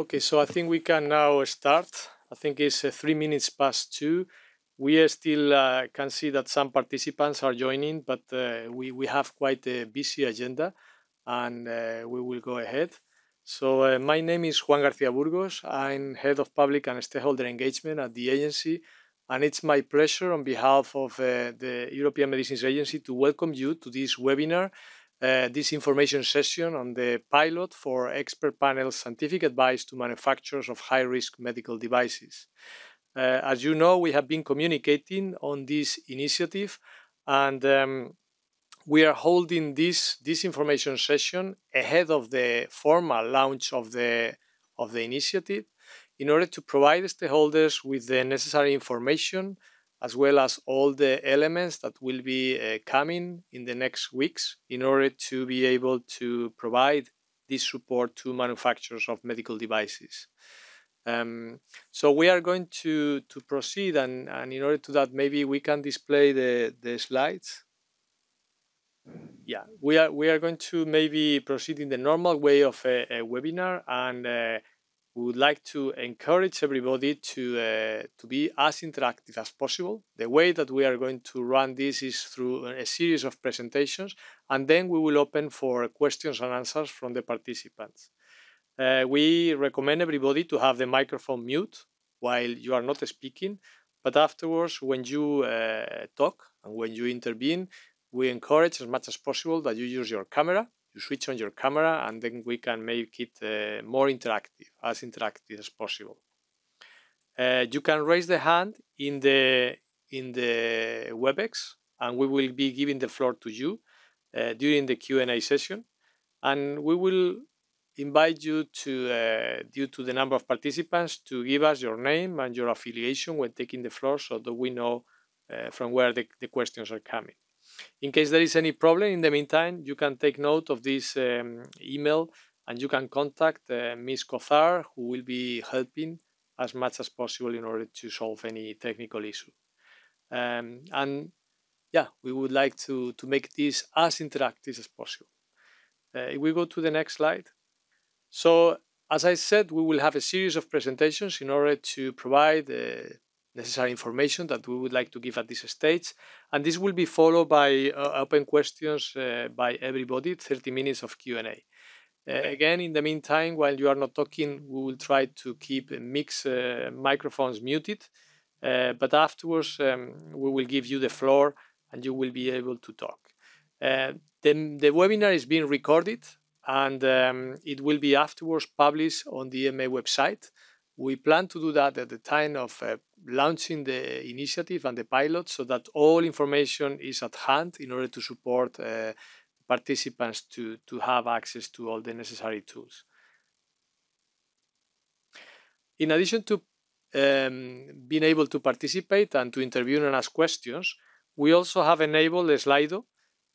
Okay, so I think we can now start. I think it's 3 minutes past 2. We still can see that some participants are joining, but we have quite a busy agenda, and we will go ahead. So my name is Juan García Burgos. I'm Head of Public and Stakeholder Engagement at the agency, and it's my pleasure on behalf of the European Medicines Agency to welcome you to this webinar, this information session on the pilot for expert panel scientific advice to manufacturers of high-risk medical devices. As you know, we have been communicating on this initiative, and we are holding this information session ahead of the formal launch of the initiative in order to provide stakeholders with the necessary information, as well as all the elements that will be coming in the next weeks in order to be able to provide this support to manufacturers of medical devices. So we are going to proceed, and in order to that, maybe we can display the slides. Yeah, we are going to maybe proceed in the normal way of a webinar, and we would like to encourage everybody to be as interactive as possible. The way that we are going to run this is through a series of presentations, and then we will open for questions and answers from the participants. We recommend everybody to have the microphone mute while you are not speaking, but afterwards, when you talk and when you intervene, we encourage as much as possible that you use your camera, you switch on your camera, and then we can make it more interactive, as interactive as possible. You can raise the hand in the WebEx, and we will be giving the floor to you during the Q&A session, and we will invite you to, due to the number of participants, to give us your name and your affiliation when taking the floor so that we know from where the questions are coming. In case there is any problem in the meantime, you can take note of this email and you can contact Ms. Cozar, who will be helping as much as possible in order to solve any technical issue. And yeah, we would like to make this as interactive as possible. If we go to the next slide. So, as I said, we will have a series of presentations in order to provide the necessary information that we would like to give at this stage. And this will be followed by open questions by everybody, 30 minutes of Q&A. Again, in the meantime, while you are not talking, we will try to keep mixed microphones muted. But afterwards, we will give you the floor and you will be able to talk. The webinar is being recorded, and it will be afterwards published on the EMA website. We plan to do that at the time of launching the initiative and the pilot, so that all information is at hand in order to support participants to have access to all the necessary tools. In addition to being able to participate and to interview and ask questions, we also have enabled a Slido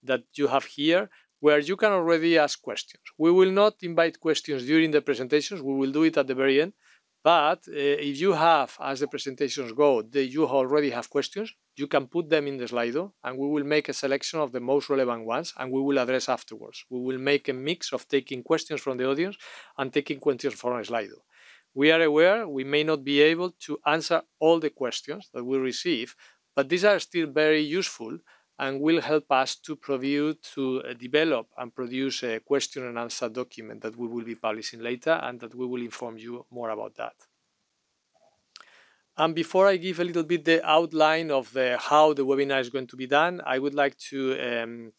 that you have here, where you can already ask questions. We will not invite questions during the presentations. We will do it at the very end. But if you have, as the presentations go, you already have questions, you can put them in the Slido, and we will make a selection of the most relevant ones, and we will address afterwards. We will make a mix of taking questions from the audience and taking questions from Slido. We are aware we may not be able to answer all the questions that we receive, but these are still very useful and will help us to develop and produce a question and answer document that we will be publishing later, and that we will inform you more about that. And before I give a little bit the outline of how the webinar is going to be done, I would like to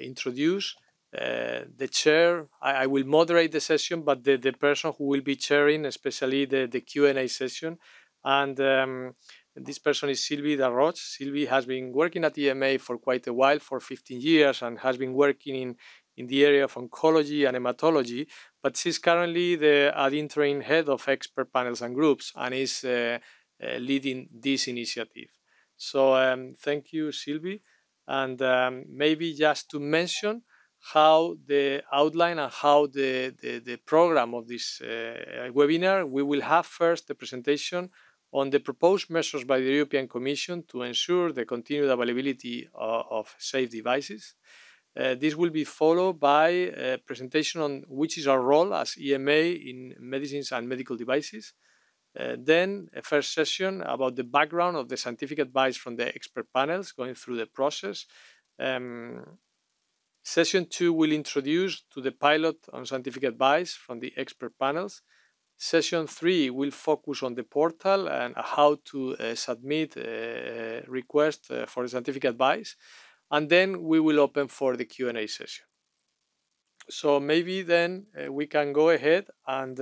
introduce the chair. I will moderate the session, but the person who will be chairing, especially the Q&A session, and this person is Sylvie Darroch. Sylvie has been working at EMA for quite a while, for 15 years, and has been working in the area of oncology and hematology, but she's currently the interim head of expert panels and groups, and is leading this initiative. So thank you, Sylvie. And maybe just to mention how the outline and how the program of this webinar, we will have first the presentation on the proposed measures by the European Commission to ensure the continued availability of safe devices. This will be followed by a presentation on which is our role as EMA in medicines and medical devices. Then a first session about the background of the scientific advice from the expert panels, going through the process. Session 2 will introduce to the pilot on scientific advice from the expert panels. Session 3 will focus on the portal and how to submit a request for scientific advice. And then we will open for the Q&A session. So maybe then we can go ahead and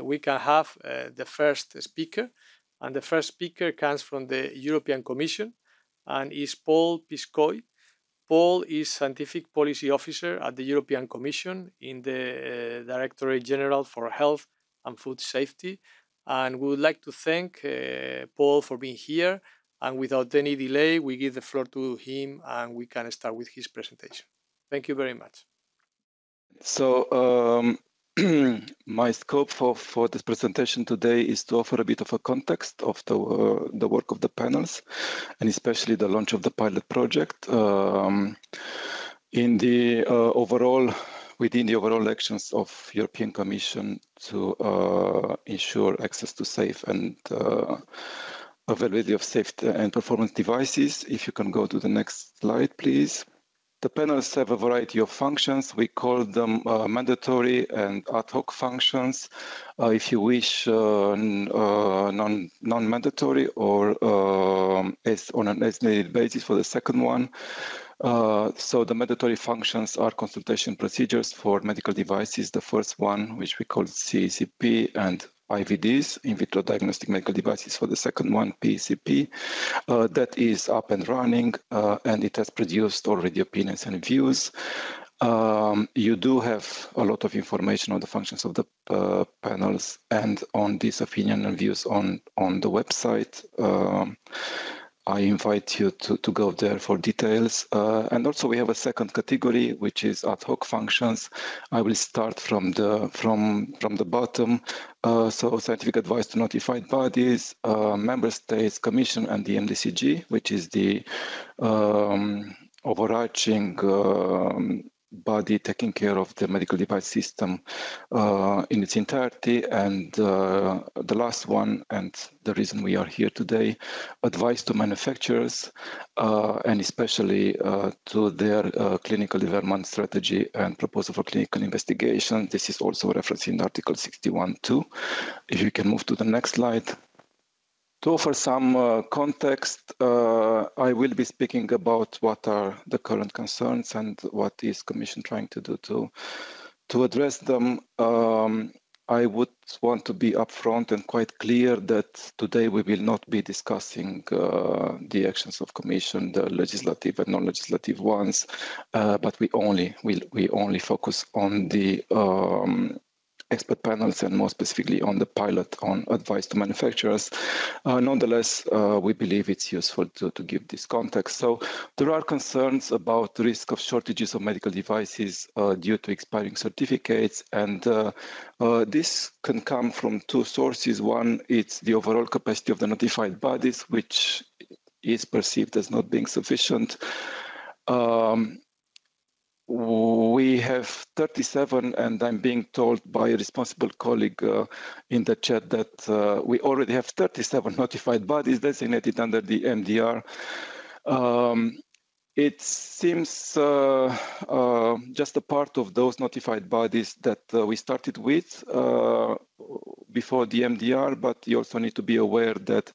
we can have the first speaker. And the first speaker comes from the European Commission and is Paul Piscoy. Paul is Scientific Policy Officer at the European Commission in the Directorate General for Health and Food Safety. And we would like to thank Paul for being here. And without any delay, we give the floor to him and we can start with his presentation. Thank you very much. So my scope for this presentation today is to offer a bit of a context of the work of the panels, and especially the launch of the pilot project within the overall actions of European Commission to ensure access to safe and availability of safe and performance devices. If you can go to the next slide, please. The panels have a variety of functions. We call them mandatory and ad hoc functions. If you wish, non-mandatory or as on an as-needed basis for the second one. So the mandatory functions are consultation procedures for medical devices. The first one, which we call CECP, and IVDs, in vitro diagnostic medical devices, for the second one, PECP. That is up and running, and it has produced already opinions and views. You do have a lot of information on the functions of the panels and on these opinion and views on the website. I invite you to go there for details. And also we have a second category, which is ad hoc functions. I will start from the bottom. So scientific advice to notified bodies, member states, commission, and the MDCG, which is the overarching body taking care of the medical device system in its entirety. And the last one, and the reason we are here today, advice to manufacturers and especially to their clinical development strategy and proposal for clinical investigation. This is also referenced in Article 61.2. If you can move to the next slide. To offer some context, I will be speaking about what are the current concerns and what is Commission trying to do to address them. I would want to be upfront and quite clear that today we will not be discussing the actions of Commission, the legislative and non-legislative ones, but we only focus on the expert panels and more specifically on the pilot on advice to manufacturers. Nonetheless, we believe it's useful to give this context. So there are concerns about the risk of shortages of medical devices due to expiring certificates, and this can come from two sources. One, it's the overall capacity of the notified bodies, which is perceived as not being sufficient. We have 37, and I'm being told by a responsible colleague in the chat that we already have 37 notified bodies designated under the MDR. It seems just a part of those notified bodies that we started with before the MDR, but you also need to be aware that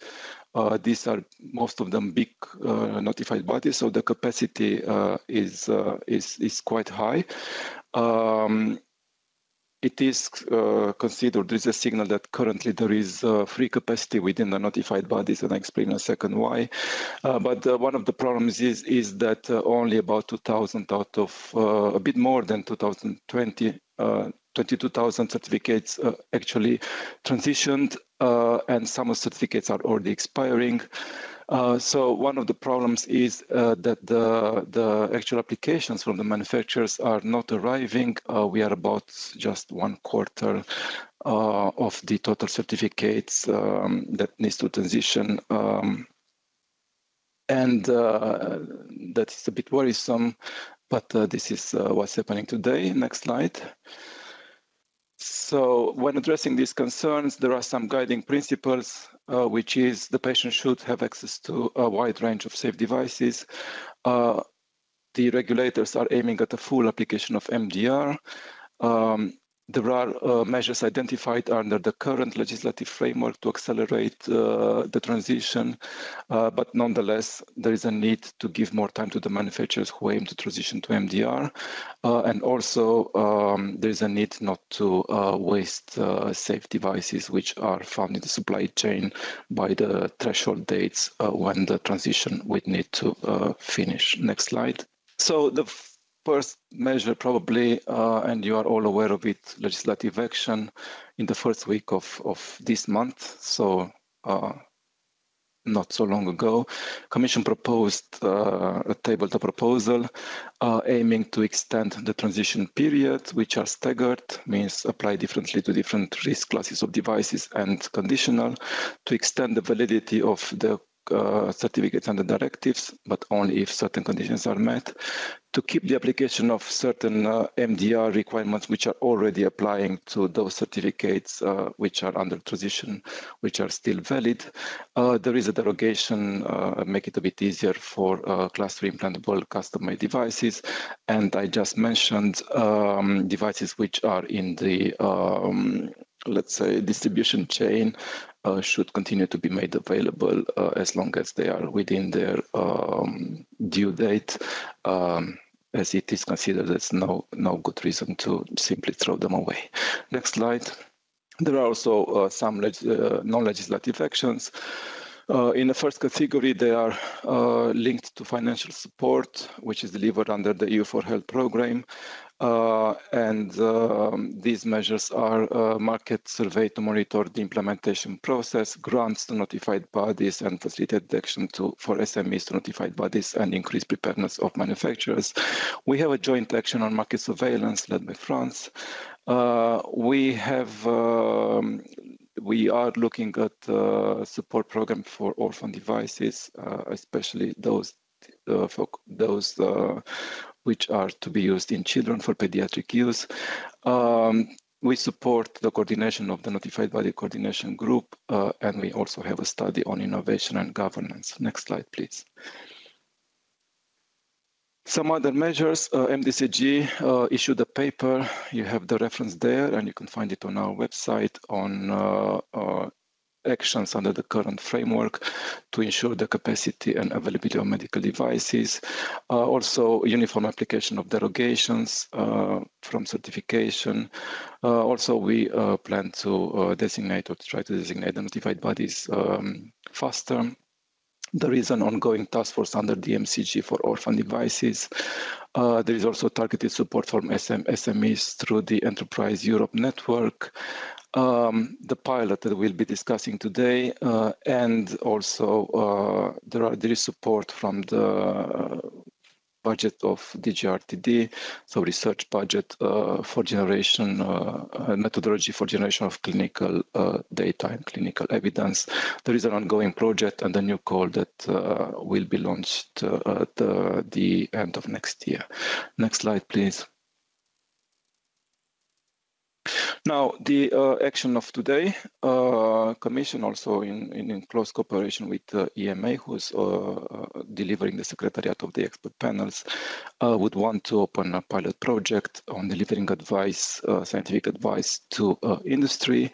these are most of them big notified bodies, so the capacity is quite high. It is considered, there is a signal that currently there is free capacity within the notified bodies, and I'll explain in a second why. But one of the problems is that only about 2,000 out of a bit more than 22,000 certificates actually transitioned, and some certificates are already expiring. So one of the problems is that the actual applications from the manufacturers are not arriving. We are about just 1/4 of the total certificates that needs to transition. And that is a bit worrisome. but this is what's happening today. Next slide. So when addressing these concerns, there are some guiding principles, which is the patient should have access to a wide range of safe devices. The regulators are aiming at a full application of MDR. There are measures identified under the current legislative framework to accelerate the transition, but nonetheless, there is a need to give more time to the manufacturers who aim to transition to MDR. And also, there is a need not to waste safe devices which are found in the supply chain by the threshold dates when the transition would need to finish. Next slide. So the first measure probably, and you are all aware of it, legislative action in the first week of this month. So not so long ago, Commission proposed tabled a proposal aiming to extend the transition period, which are staggered, means apply differently to different risk classes of devices, and conditional, to extend the validity of the certificates and the directives, but only if certain conditions are met, to keep the application of certain MDR requirements which are already applying to those certificates which are under transition, which are still valid. There is a derogation, make it a bit easier for class 3 implantable custom-made devices. And I just mentioned devices which are in the, let's say, distribution chain should continue to be made available as long as they are within their due date, as it is considered as no good reason to simply throw them away. Next slide. There are also some non-legislative actions. In the first category, they are linked to financial support, which is delivered under the EU4Health program. These measures are market survey to monitor the implementation process, grants to notified bodies, and facilitated action for SMEs to notified bodies, and increase preparedness of manufacturers. We have a joint action on market surveillance led by France. We are looking at a support program for orphan devices, especially those which are to be used in children for pediatric use. We support the coordination of the Notified Body Coordination Group, and we also have a study on innovation and governance. Next slide, please. Some other measures, MDCG issued a paper. You have the reference there, and you can find it on our website on actions under the current framework to ensure the capacity and availability of medical devices. Also, uniform application of derogations from certification. Also, we plan to designate or to try to designate the notified bodies faster. There is an ongoing task force under the MCG for orphan devices. There is also targeted support from SMEs through the Enterprise Europe network. The pilot that we'll be discussing today, and also there is support from the budget of DGRTD, so research budget for generation, methodology for generation of clinical data and clinical evidence. There is an ongoing project and a new call that will be launched at the end of next year. Next slide, please. Now, the action of today, Commission also in close cooperation with EMA, who's delivering the secretariat of the expert panels, would want to open a pilot project on delivering advice, scientific advice to industry.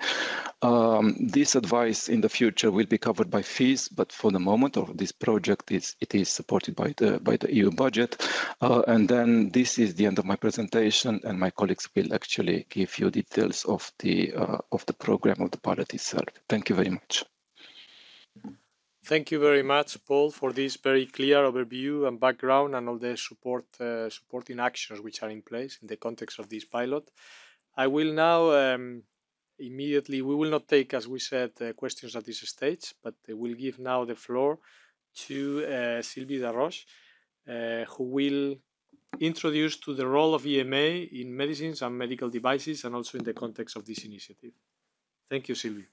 This advice in the future will be covered by fees, but for the moment of this project, it is supported by the EU budget. And then this is the end of my presentation, and my colleagues will actually give you details of the program of the pilot itself. Thank you very much. Thank you very much, Paul, for this very clear overview and background and all the supporting actions which are in place in the context of this pilot. I will now immediately, we will not take, as we said, questions at this stage, but we'll give now the floor to Sylvie Darroche, who will introduce to the role of EMA in medicines and medical devices, and also in the context of this initiative. Thank you, Sylvie.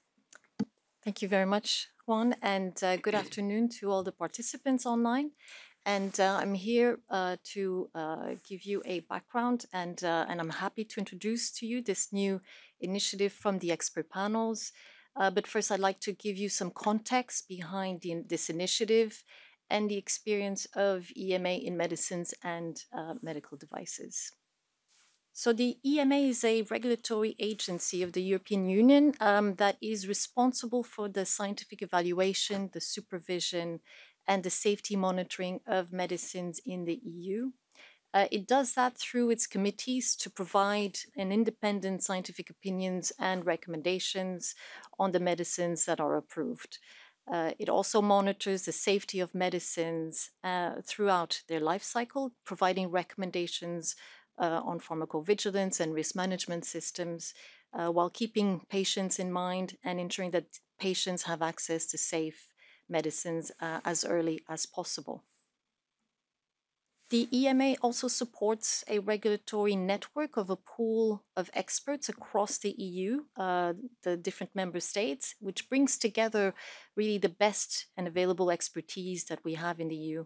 Thank you very much, Juan, and good afternoon to all the participants online. And I'm here to give you a background, and I'm happy to introduce to you this new initiative from the expert panels. But first, I'd like to give you some context behind this initiative and the experience of EMA in medicines and medical devices. So the EMA is a regulatory agency of the European Union that is responsible for the scientific evaluation, the supervision, and the safety monitoring of medicines in the EU. It does that through its committees to provide an independent scientific opinions and recommendations on the medicines that are approved. It also monitors the safety of medicines throughout their life cycle, providing recommendations on pharmacovigilance and risk management systems, while keeping patients in mind and ensuring that patients have access to safe medicines as early as possible. The EMA also supports a regulatory network of a pool of experts across the EU, the different member states, which brings together really the best and available expertise that we have in the EU.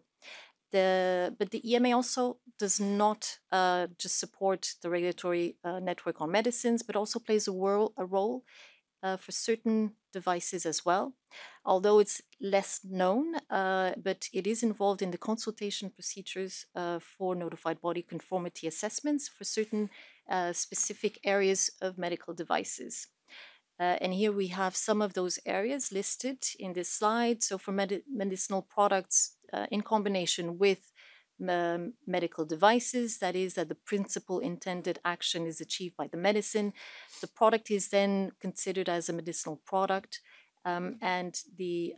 But the EMA also does not just support the regulatory network on medicines, but also plays a role for certain devices as well, although it's less known, but it is involved in the consultation procedures for notified body conformity assessments for certain specific areas of medical devices. And here we have some of those areas listed in this slide. So for medicinal products in combination with medical devices, that is, that the principal intended action is achieved by the medicine. The product is then considered as a medicinal product, and the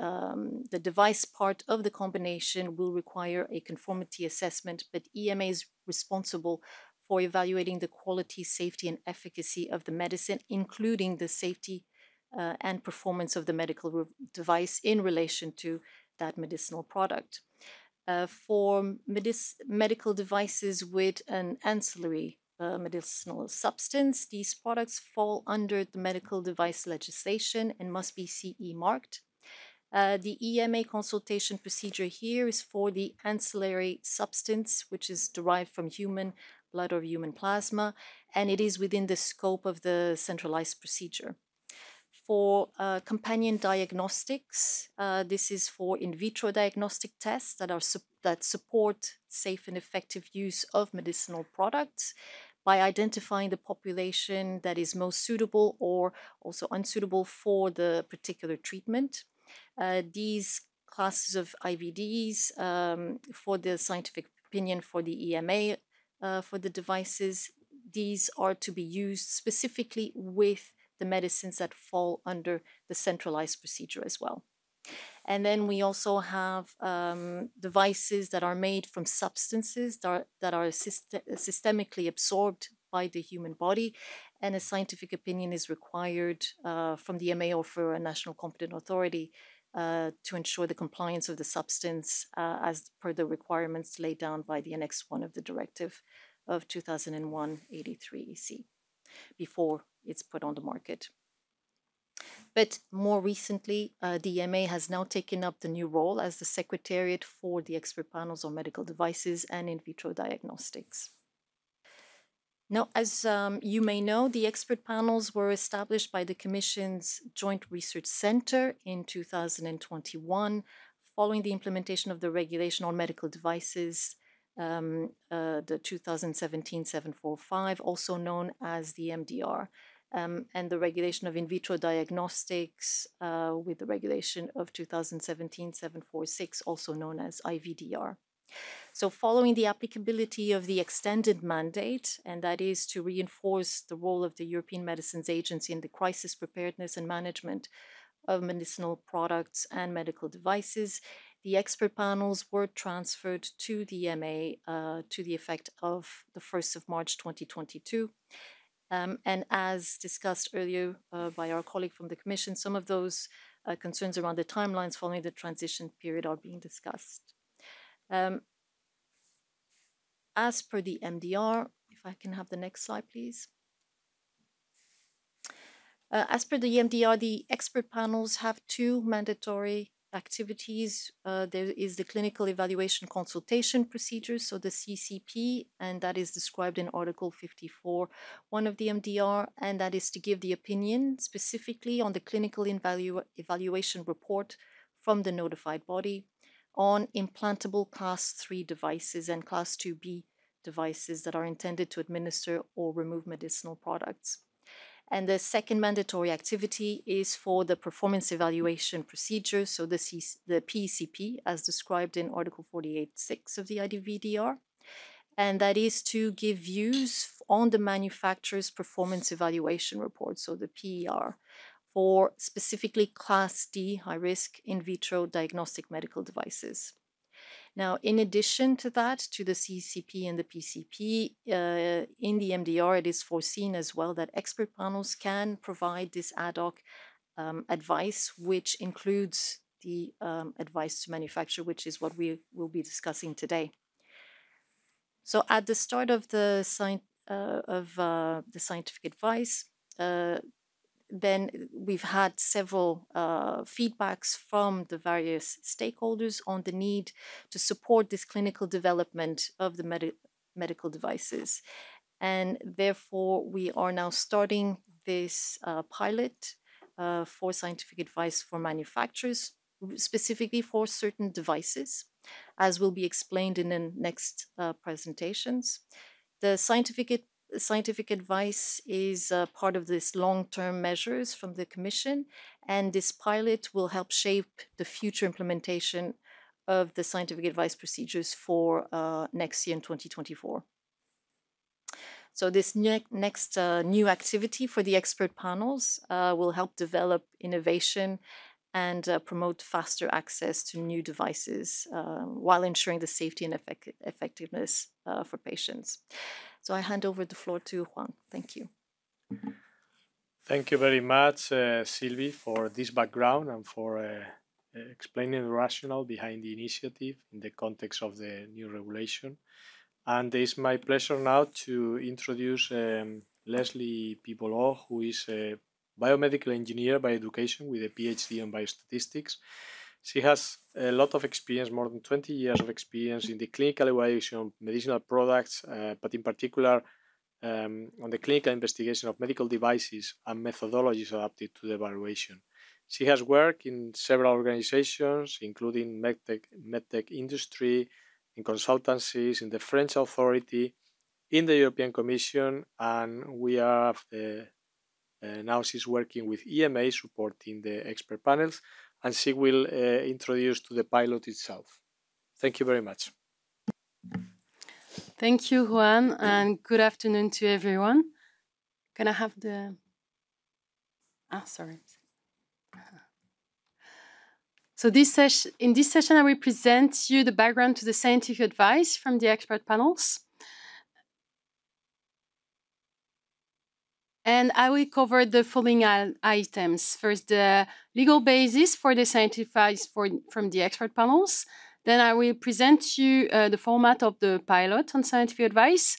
device part of the combination will require a conformity assessment, but EMA is responsible for evaluating the quality, safety, and efficacy of the medicine, including the safety and performance of the medical device in relation to that medicinal product. For medical devices with an ancillary medicinal substance, these products fall under the medical device legislation and must be CE marked. The EMA consultation procedure here is for the ancillary substance, which is derived from human blood or human plasma, and it is within the scope of the centralized procedure. For companion diagnostics, this is for in vitro diagnostic tests that support safe and effective use of medicinal products by identifying the population that is most suitable or also unsuitable for the particular treatment. These classes of IVDs for the scientific opinion for the EMA for the devices, these are to be used specifically with the medicines that fall under the centralized procedure as well. And then we also have devices that are made from substances that are systemically absorbed by the human body, and a scientific opinion is required from the EMA or for a national competent authority to ensure the compliance of the substance as per the requirements laid down by the Annex 1 of the Directive of 2001/83/EC before it's put on the market. But more recently, the EMA has now taken up the new role as the Secretariat for the expert panels on medical devices and in vitro diagnostics. Now, as you may know, the expert panels were established by the Commission's Joint Research Center in 2021, following the implementation of the regulation on medical devices, the 2017-745, also known as the MDR, and the regulation of in vitro diagnostics with the regulation of 2017-746, also known as IVDR. So following the applicability of the extended mandate, and that is to reinforce the role of the European Medicines Agency in the crisis preparedness and management of medicinal products and medical devices, the expert panels were transferred to the EMA to the effect of the 1st of March 2022. And as discussed earlier by our colleague from the Commission, some of those concerns around the timelines following the transition period are being discussed. As per the MDR, if I can have the next slide, please. As per the MDR, the expert panels have two mandatory activities, there is the clinical evaluation consultation procedure, so the CCP, and that is described in Article 54(1) of the MDR, and that is to give the opinion specifically on the clinical evaluation report from the notified body on implantable Class 3 devices and Class 2B devices that are intended to administer or remove medicinal products. And the second mandatory activity is for the performance evaluation procedure, so the PECP, as described in Article 48(6) of the IDVDR, and that is to give views on the manufacturer's performance evaluation report, so the PER, for specifically Class D high-risk in vitro diagnostic medical devices. Now, in addition to that, to the CCP and the PCP, in the MDR, it is foreseen as well that expert panels can provide this ad hoc advice, which includes the advice to manufacture, which is what we will be discussing today. So at the start of the scientific advice, then we've had several feedbacks from the various stakeholders on the need to support this clinical development of the medical devices. And therefore, we are now starting this pilot for scientific advice for manufacturers, specifically for certain devices, as will be explained in the next presentations. The scientific advice is part of this long-term measures from the Commission, and this pilot will help shape the future implementation of the scientific advice procedures for next year in 2024. So this next new activity for the expert panels will help develop innovation and promote faster access to new devices while ensuring the safety and effectiveness for patients. So I hand over the floor to Juan. Thank you. Thank you very much, Sylvie, for this background and for explaining the rationale behind the initiative in the context of the new regulation. And it's my pleasure now to introduce Leslie Pipolo, who is a biomedical engineer by education with a PhD in biostatistics. She has a lot of experience, more than 20 years of experience in the clinical evaluation of medicinal products, but in particular on the clinical investigation of medical devices and methodologies adapted to the evaluation. She has worked in several organizations, including medtech industry, in consultancies, in the French authority, in the European Commission, and we are now she's working with EMA supporting the expert panels, and she will introduce to the pilot itself. Thank you very much. Thank you, Juan, and good afternoon to everyone. Can I have the... sorry. So in this session, I will present you the background to the scientific advice from the expert panels. And I will cover the following items. First, the legal basis for the scientific advice from the expert panels. Then I will present you the format of the pilot on scientific advice.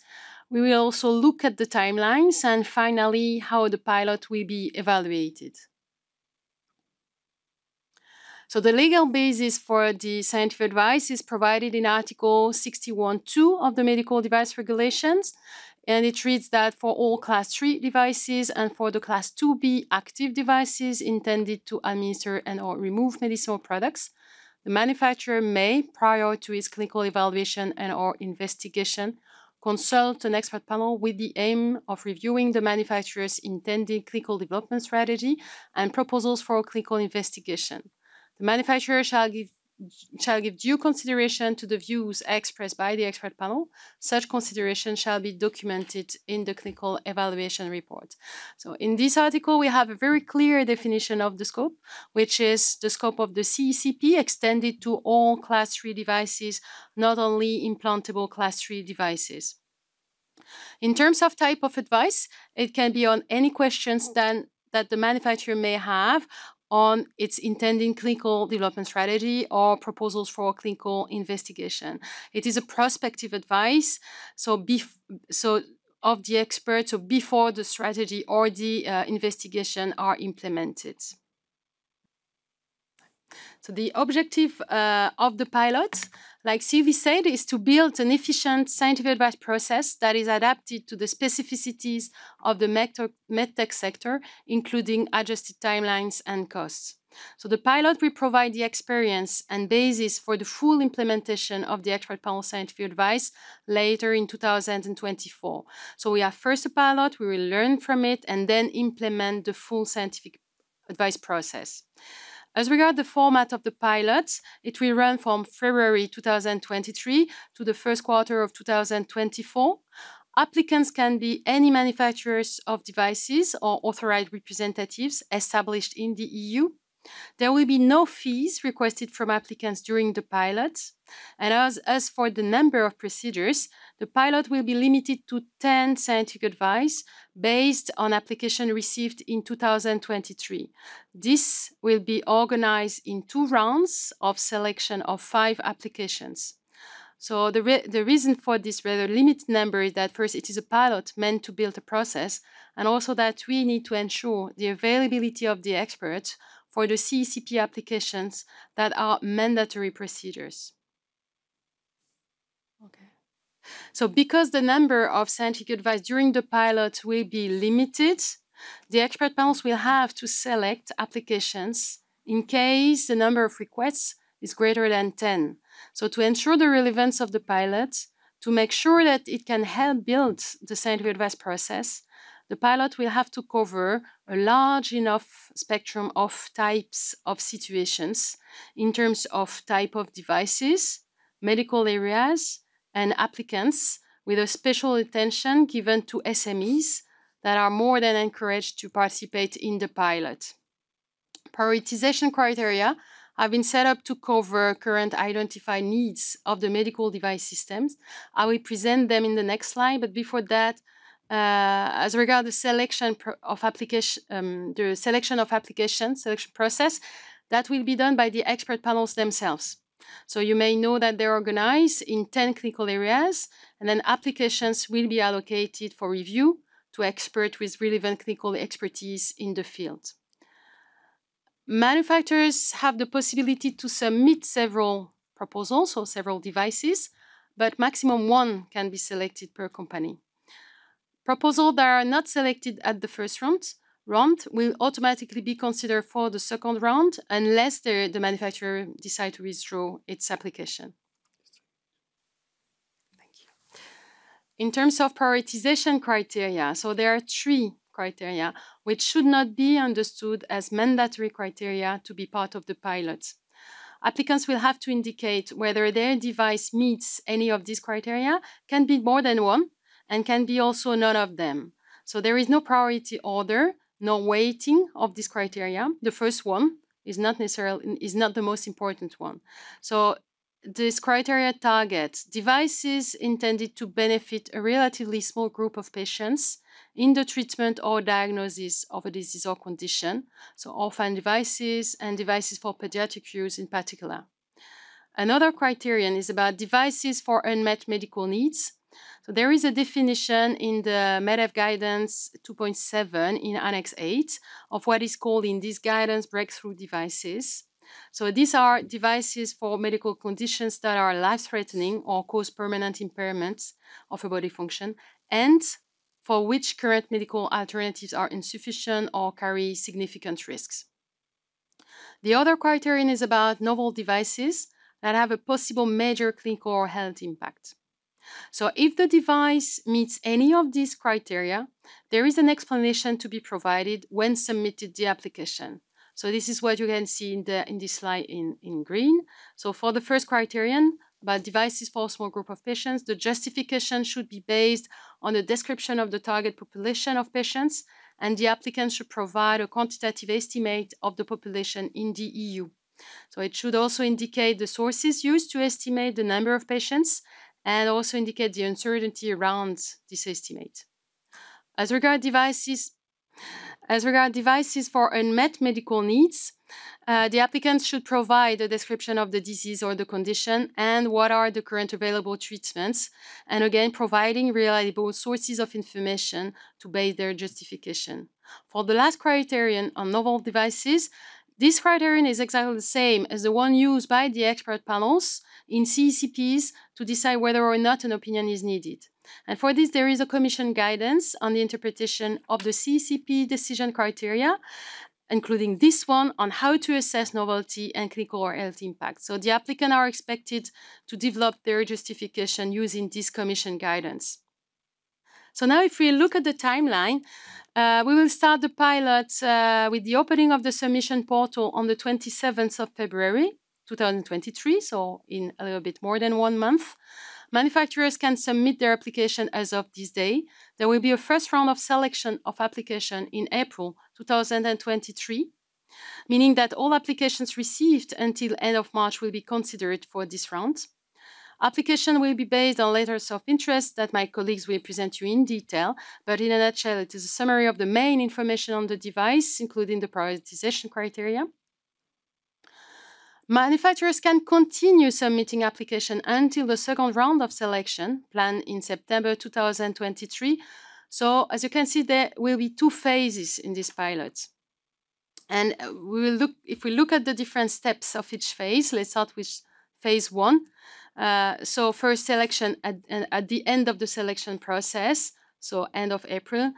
We will also look at the timelines and finally how the pilot will be evaluated. So the legal basis for the scientific advice is provided in Article 61(2) of the Medical Device Regulations, and it reads that for all Class 3 devices and for the Class 2B active devices intended to administer and or remove medicinal products, the manufacturer may, prior to its clinical evaluation and or investigation, consult an expert panel with the aim of reviewing the manufacturer's intended clinical development strategy and proposals for clinical investigation. The manufacturer shall give due consideration to the views expressed by the expert panel. Such consideration shall be documented in the clinical evaluation report. So in this article, we have a very clear definition of the scope, which is the scope of the CECP extended to all Class 3 devices, not only implantable Class 3 devices. In terms of type of advice, it can be on any questions that the manufacturer may have on its intended clinical development strategy or proposals for clinical investigation. It is a prospective advice, so of the expert, so before the strategy or the investigation are implemented. So the objective of the pilot, like Sylvie said, is to build an efficient scientific advice process that is adapted to the specificities of the medtech sector, including adjusted timelines and costs. So the pilot will provide the experience and basis for the full implementation of the expert panel scientific advice later in 2024. So we have first a pilot, we will learn from it, and then implement the full scientific advice process. As regards the format of the pilot, it will run from February 2023 to the first quarter of 2024. Applicants can be any manufacturers of devices or authorized representatives established in the EU. There will be no fees requested from applicants during the pilot. And as for the number of procedures, the pilot will be limited to 10 scientific advice based on application received in 2023. This will be organized in 2 rounds of selection of 5 applications. So the reason for this rather limited number is that first, it is a pilot meant to build a process, and also that we need to ensure the availability of the experts for the CECP applications that are mandatory procedures. Okay. So because the number of scientific advice during the pilot will be limited, the expert panels will have to select applications in case the number of requests is greater than 10. So to ensure the relevance of the pilot, to make sure that it can help build the scientific advice process, the pilot will have to cover a large enough spectrum of types of situations in terms of type of devices, medical areas, and applicants, with a special attention given to SMEs that are more than encouraged to participate in the pilot. Prioritization criteria have been set up to cover current identified needs of the medical device systems. I will present them in the next slide, but before that, as regards the selection of application selection process, that will be done by the expert panels themselves. So you may know that they're organized in 10 clinical areas, and then applications will be allocated for review to experts with relevant clinical expertise in the field. Manufacturers have the possibility to submit several proposals or several devices, but maximum 1 can be selected per company. Proposals that are not selected at the first round will automatically be considered for the second round unless the manufacturer decides to withdraw its application. Thank you. In terms of prioritization criteria, so there are 3 criteria which should not be understood as mandatory criteria to be part of the pilot. Applicants will have to indicate whether their device meets any of these criteria, can be more than 1, and can be also none of them. So there is no priority order, no weighting of this criteria. The first one is not the most important one. So this criteria targets devices intended to benefit a relatively small group of patients in the treatment or diagnosis of a disease or condition, so orphan devices and devices for pediatric use in particular. Another criterion is about devices for unmet medical needs. So there is a definition in the MEDEV Guidance 2.7 in Annex 8 of what is called in this guidance breakthrough devices. So these are devices for medical conditions that are life-threatening or cause permanent impairments of a body function, and for which current medical alternatives are insufficient or carry significant risks. The other criterion is about novel devices that have a possible major clinical or health impact. So if the device meets any of these criteria, there is an explanation to be provided when submitted the application. So this is what you can see in this slide in green. So for the first criterion, about devices for a small group of patients, the justification should be based on a description of the target population of patients, and the applicant should provide a quantitative estimate of the population in the EU. So it should also indicate the sources used to estimate the number of patients, and also indicate the uncertainty around this estimate. As regards devices for unmet medical needs, the applicant should provide a description of the disease or the condition and what are the current available treatments, and again, providing reliable sources of information to base their justification. For the last criterion on novel devices, This criterion is exactly the same as the one used by the expert panels in CECPs to decide whether or not an opinion is needed. And for this, there is a Commission guidance on the interpretation of the CECP decision criteria, including this one on how to assess novelty and clinical or health impact. So the applicants are expected to develop their justification using this Commission guidance. So now if we look at the timeline, we will start the pilot with the opening of the submission portal on the 27th of February 2023, so in a little bit more than 1 month. Manufacturers can submit their application as of this day. There will be a first round of selection of application in April 2023, meaning that all applications received until end of March will be considered for this round. Application will be based on letters of interest that my colleagues will present you in detail, but in a nutshell, it is a summary of the main information on the device, including the prioritization criteria. Manufacturers can continue submitting application until the second round of selection, planned in September 2023. So, as you can see, there will be 2 phases in this pilot. And if we look at the different steps of each phase, let's start with phase 1. So first selection at the end of the selection process, so end of April,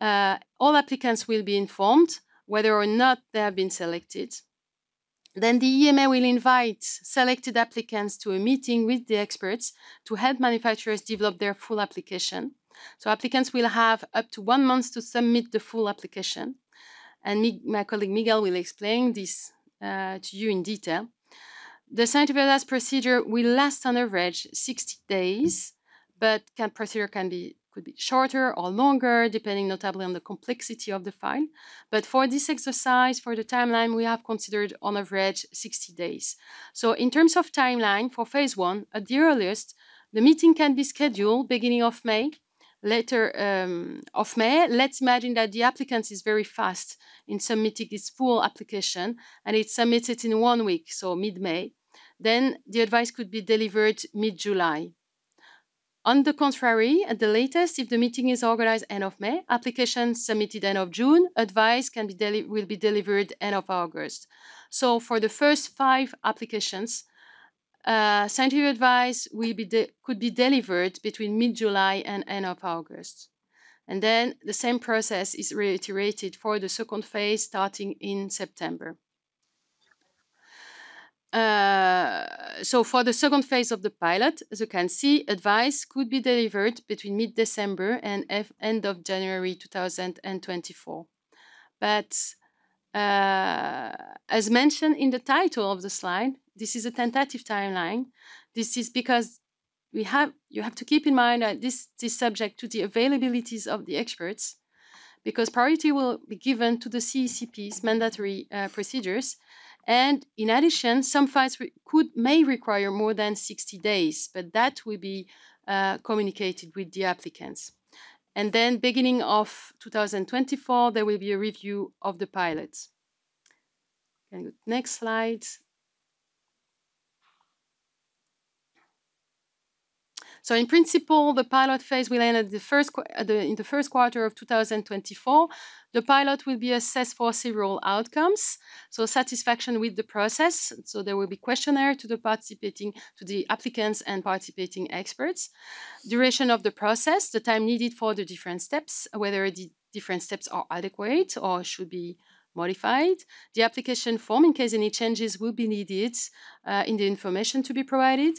all applicants will be informed whether or not they have been selected. Then the EMA will invite selected applicants to a meeting with the experts to help manufacturers develop their full application. So applicants will have up to 1 month to submit the full application. And my colleague Miguel will explain this to you in detail. The scientific advice procedure will last on average 60 days, but procedure could be shorter or longer, depending notably on the complexity of the file. But for this exercise, for the timeline, we have considered on average 60 days. So in terms of timeline, for phase 1, at the earliest, the meeting can be scheduled beginning of May. Later of May, let's imagine that the applicant is very fast in submitting its full application and it submits it in 1 week, so mid-May. Then the advice could be delivered mid-July. On the contrary, at the latest, if the meeting is organized end of May, application submitted end of June, advice will be delivered end of August. So for the first 5 applications, scientific advice could be delivered between mid-July and end of August. And then the same process is reiterated for the second phase starting in September. So for the second phase of the pilot, as you can see, advice could be delivered between mid-December and end of January 2024. But as mentioned in the title of the slide, this is a tentative timeline. This is because you have to keep in mind that this is subject to the availabilities of the experts, because priority will be given to the CECP's mandatory procedures. And in addition, some files may require more than 60 days, but that will be communicated with the applicants. And then beginning of 2024, there will be a review of the pilots. Next slide. So in principle, the pilot phase will end at in the first quarter of 2024. The pilot will be assessed for several outcomes. So satisfaction with the process. So there will be questionnaire to the applicants and participating experts. Duration of the process, the time needed for the different steps, whether the different steps are adequate or should be modified. The application form, in case any changes will be needed in the information to be provided.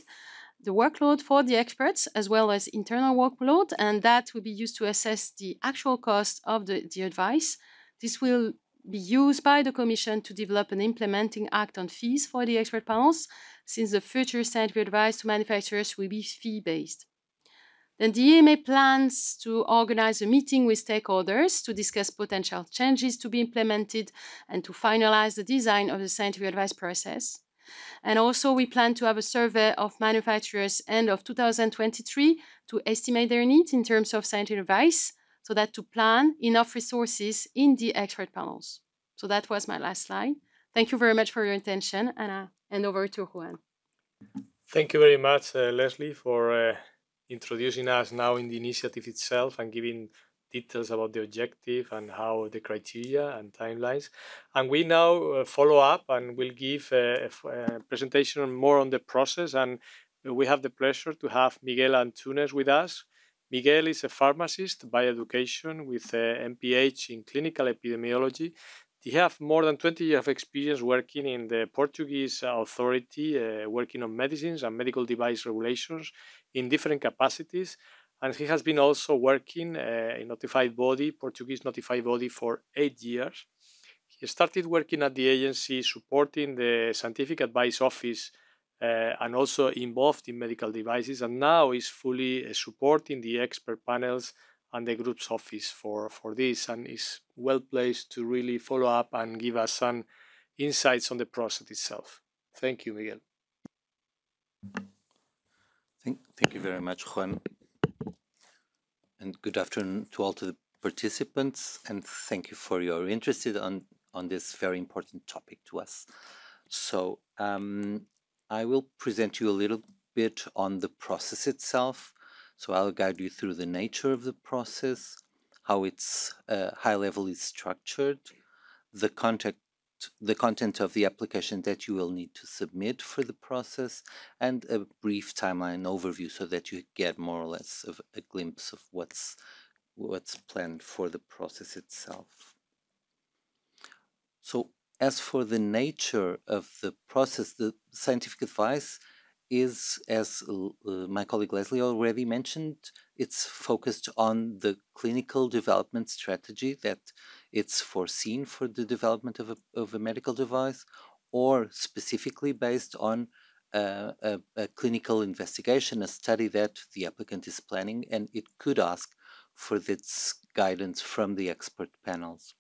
The workload for the experts, as well as internal workload, and that will be used to assess the actual cost of the advice. This will be used by the Commission to develop an implementing act on fees for the expert panels, since the future scientific advice to manufacturers will be fee-based. Then the EMA plans to organize a meeting with stakeholders to discuss potential changes to be implemented and to finalize the design of the scientific advice process. And also we plan to have a survey of manufacturers end of 2023 to estimate their needs in terms of scientific advice, so that to plan enough resources in the expert panels. So that was my last slide. Thank you very much for your attention, and I hand over to Juan. Thank you very much, Leslie, for introducing us now in the initiative itself and giving details about the objective and how the criteria and timelines. And we now follow up and will give a presentation more on the process. And we have the pleasure to have Miguel Antunes with us. Miguel is a pharmacist by education with a MPH in clinical epidemiology. He has more than 20 years of experience working in the Portuguese authority, working on medicines and medical device regulations in different capacities. And he has been also working in notified body, Portuguese notified body, for 8 years. He started working at the agency supporting the scientific advice office and also involved in medical devices, and now is fully supporting the expert panels and the group's office for this, and is well placed to really follow up and give us some insights on the process itself. Thank you, Miguel. Thank you very much, Juan. And good afternoon to all the participants, and thank you for your interest on this very important topic to us. So I will present you a little bit on the process itself. So I'll guide you through the nature of the process, how its high level is structured, the content of the application that you will need to submit for the process, and a brief timeline overview so that you get more or less of a glimpse of what's planned for the process itself. So as for the nature of the process, the scientific advice is, as my colleague Leslie already mentioned, it's focused on the clinical development strategy that it's foreseen for the development of a medical device, or specifically based on a clinical investigation, a study that the applicant is planning, and it could ask for its guidance from the expert panels.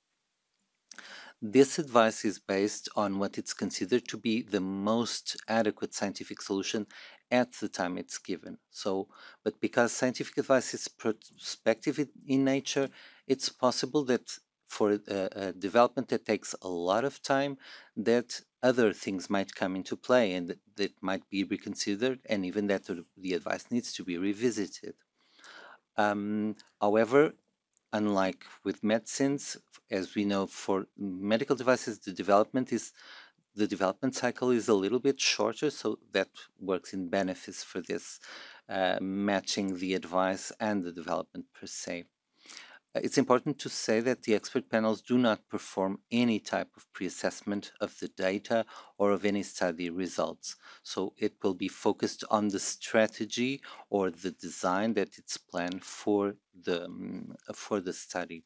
This advice is based on what it's considered to be the most adequate scientific solution at the time it's given. So, but because scientific advice is prospective in nature, it's possible that for a development that takes a lot of time, that other things might come into play and that might be reconsidered, and even that the advice needs to be revisited. However, unlike with medicines, as we know, for medical devices, the development cycle is a little bit shorter, so that works in benefits for this, matching the advice and the development per se. It's important to say that the expert panels do not perform any type of pre-assessment of the data or of any study results. So it will be focused on the strategy or the design that it's planned for the study.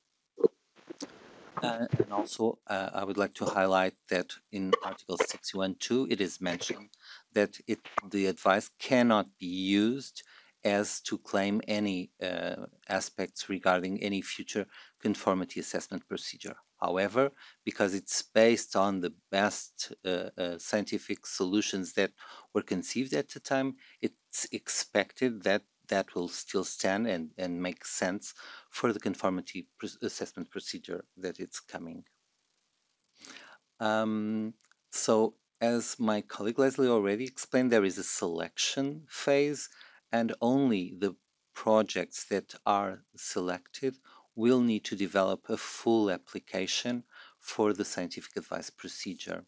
And also, I would like to highlight that in Article 61.2, it is mentioned that the advice cannot be used as to claim any aspects regarding any future conformity assessment procedure. However, because it's based on the best scientific solutions that were conceived at the time, it's expected that that will still stand and make sense for the conformity assessment procedure that it's coming. So, as my colleague Leslie already explained, there is a selection phase, and only the projects that are selected will need to develop a full application for the scientific advice procedure.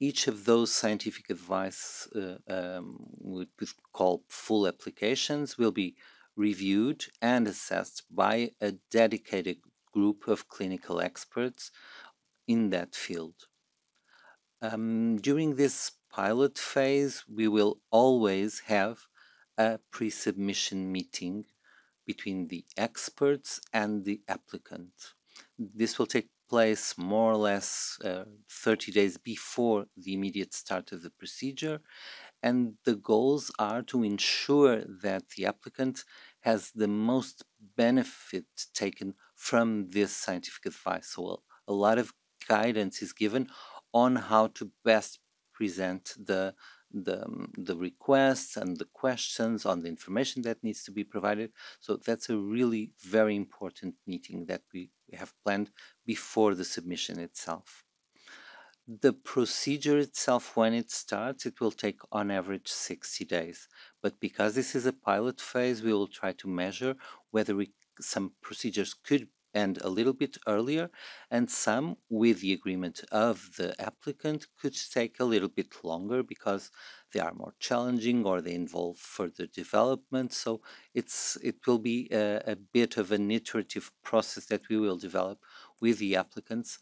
Each of those scientific advice we call full applications will be reviewed and assessed by a dedicated group of clinical experts in that field. During this pilot phase, we will always have a pre-submission meeting between the experts and the applicant. This will take place more or less 30 days before the immediate start of the procedure, and the goals are to ensure that the applicant has the most benefit taken from this scientific advice. So a lot of guidance is given on how to best present the requests and the questions on the information that needs to be provided. So that's a really very important meeting that we have planned before the submission itself. The procedure itself, when it starts, it will take on average 60 days. But because this is a pilot phase, we will try to measure whether we some procedures could end a little bit earlier, and some, with the agreement of the applicant, could take a little bit longer because they are more challenging or they involve further development. So it will be a bit of an iterative process that we will develop with the applicants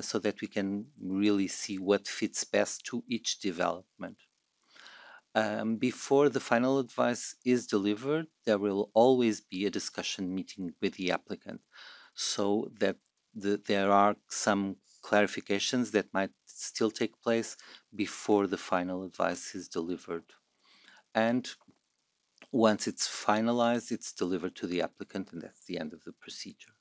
so that we can really see what fits best to each development. Before the final advice is delivered, there will always be a discussion meeting with the applicant, so that there are some clarifications that might still take place before the final advice is delivered. And once it's finalized, it's delivered to the applicant, and that's the end of the procedure.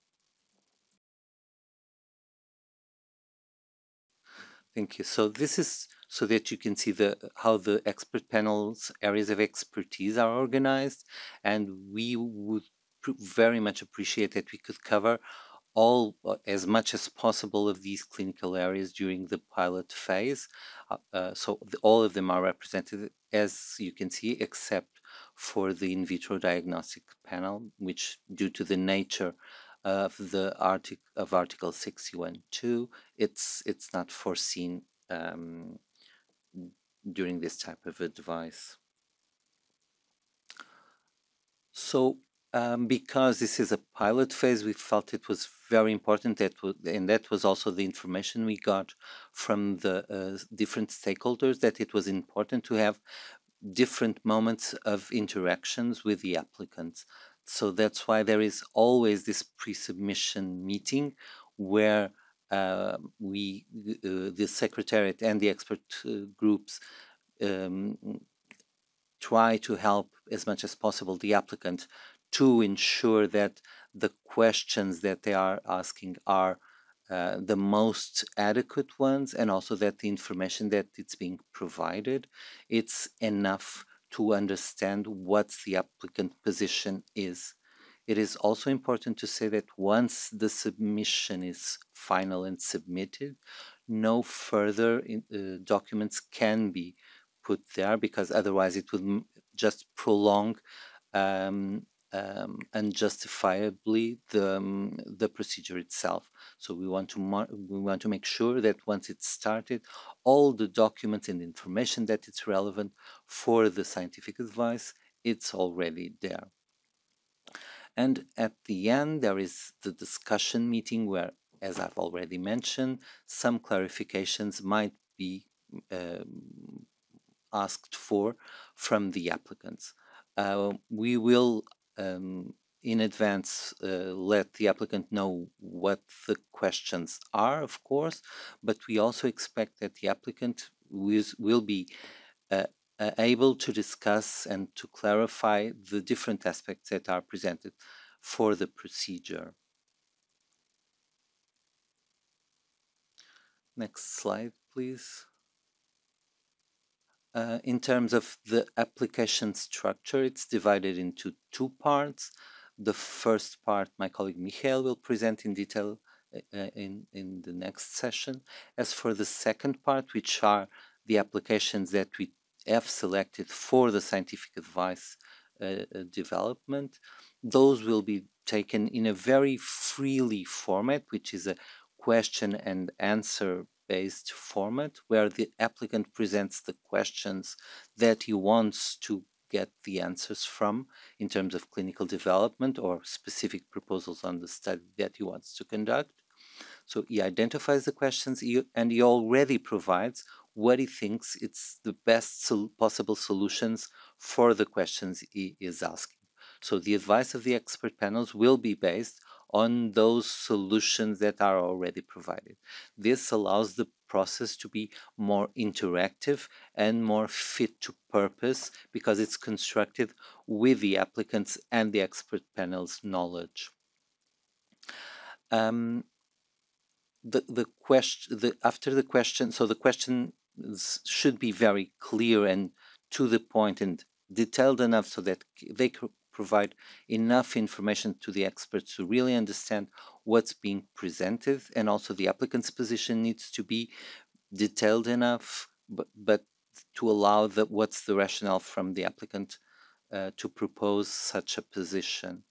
Thank you. So this is so that you can see how the expert panel's areas of expertise are organized, and we would very much appreciate that we could cover all as much as possible of these clinical areas during the pilot phase. All of them are represented, as you can see, except for the in vitro diagnostic panel, which, due to the nature of the Article 61.2, it's not foreseen during this type of advice. So because this is a pilot phase, we felt it was very important and that was also the information we got from the different stakeholders, that it was important to have different moments of interactions with the applicants. So that's why there is always this pre-submission meeting where the Secretariat and the expert groups try to help as much as possible the applicant to ensure that the questions that they are asking are the most adequate ones, and also that the information that it's being provided, it's enough to understand what the applicant position is. It is also important to say that once the submission is final and submitted, no further documents can be put there, because otherwise it would just prolong unjustifiably the procedure itself. So we want to make sure that once it's started, all the documents and information that it's relevant for the scientific advice, it's already there. And at the end, there is the discussion meeting where, as I've already mentioned, some clarifications might be asked for from the applicants. We will in advance let the applicant know what the questions are, of course, but we also expect that the applicant will be able to discuss and to clarify the different aspects that are presented for the procedure. Next slide, please. In terms of the application structure, it's divided into two parts. The first part, my colleague Michael will present in detail in the next session. As for the second part, which are the applications that we have selected for the scientific advice development, those will be taken in a very freely format, which is a question and answer based format, where the applicant presents the questions that he wants to get the answers from in terms of clinical development or specific proposals on the study that he wants to conduct. So he identifies the questions and he already provides what he thinks it's the best possible solutions for the questions he is asking. So the advice of the expert panels will be based on those solutions that are already provided. This allows the process to be more interactive and more fit to purpose because it's constructed with the applicants and the expert panel's knowledge. After the question, so the questions should be very clear and to the point and detailed enough so that they could provide enough information to the experts to really understand what's being presented, and also the applicant's position needs to be detailed enough, but to allow what's the rationale from the applicant to propose such a position.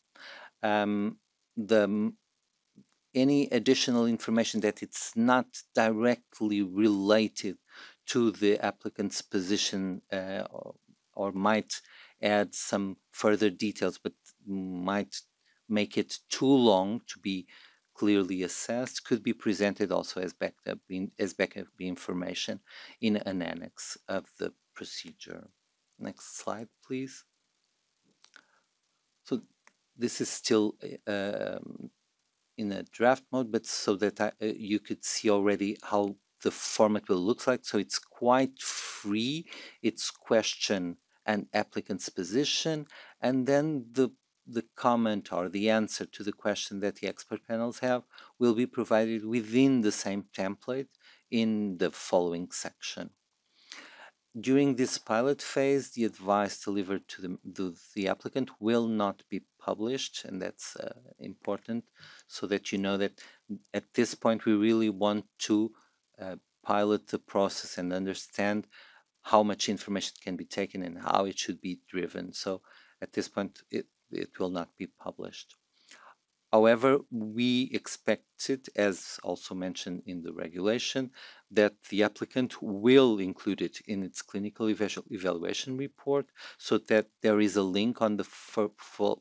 any additional information that it's not directly related to the applicant's position or might add some further details, but might make it too long to be clearly assessed, could be presented also as backup information in an annex of the procedure. Next slide, please. So this is still in a draft mode, but so that you could see already how the format will look like. So it's quite free. It's question and applicant's position, and then the comment or the answer to the question that the expert panels have will be provided within the same template in the following section. During this pilot phase, the advice delivered to the applicant will not be published, and that's important, so that you know that at this point we really want to pilot the process and understand how much information can be taken and how it should be driven. So at this point, it will not be published. However, we expected, as also mentioned in the regulation, that the applicant will include it in its clinical evaluation report, so that there is a link on the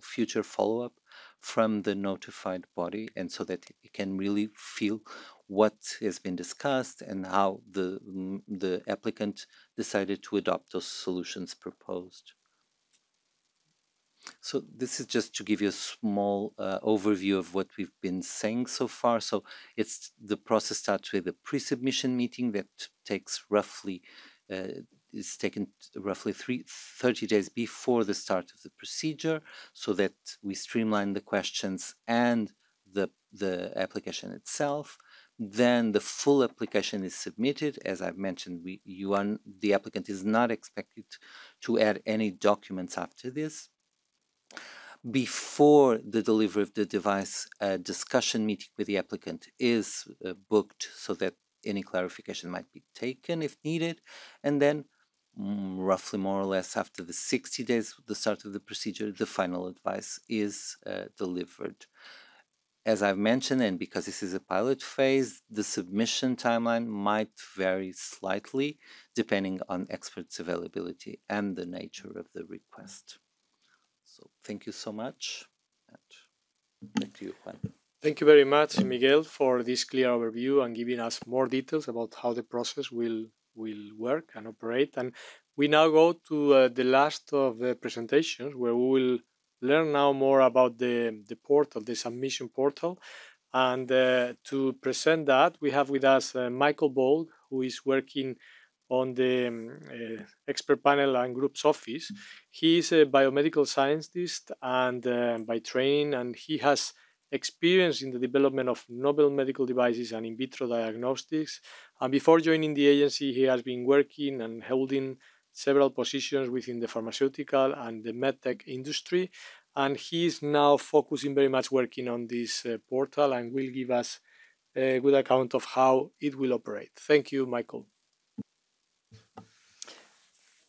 future follow-up from the notified body, and so that it can really feel what has been discussed and how the applicant decided to adopt those solutions proposed. So this is just to give you a small overview of what we've been saying so far. So the process starts with a pre-submission meeting that takes roughly is taken roughly 30 days before the start of the procedure, so that we streamline the questions and the application itself. Then the full application is submitted. As I've mentioned, the applicant is not expected to add any documents after this. Before the delivery of the device, a discussion meeting with the applicant is booked, so that any clarification might be taken if needed. And then roughly more or less after the 60 days, the start of the procedure, the final advice is delivered. As I've mentioned, and because this is a pilot phase, the submission timeline might vary slightly depending on experts' availability and the nature of the request. So thank you so much. And back to you, Juan. Thank you very much, Miguel, for this clear overview and giving us more details about how the process will work and operate. And we now go to the last of the presentations, where we will learn now more about the portal, the submission portal. And to present that, we have with us Michael Bold, who is working on the expert panel and groups office. He is a biomedical scientist and by training, and he has experience in the development of novel medical devices and in vitro diagnostics. And before joining the agency, he has been working and holding several positions within the pharmaceutical and the medtech industry. And he is now focusing very much working on this portal, and will give us a good account of how it will operate. Thank you, Michael.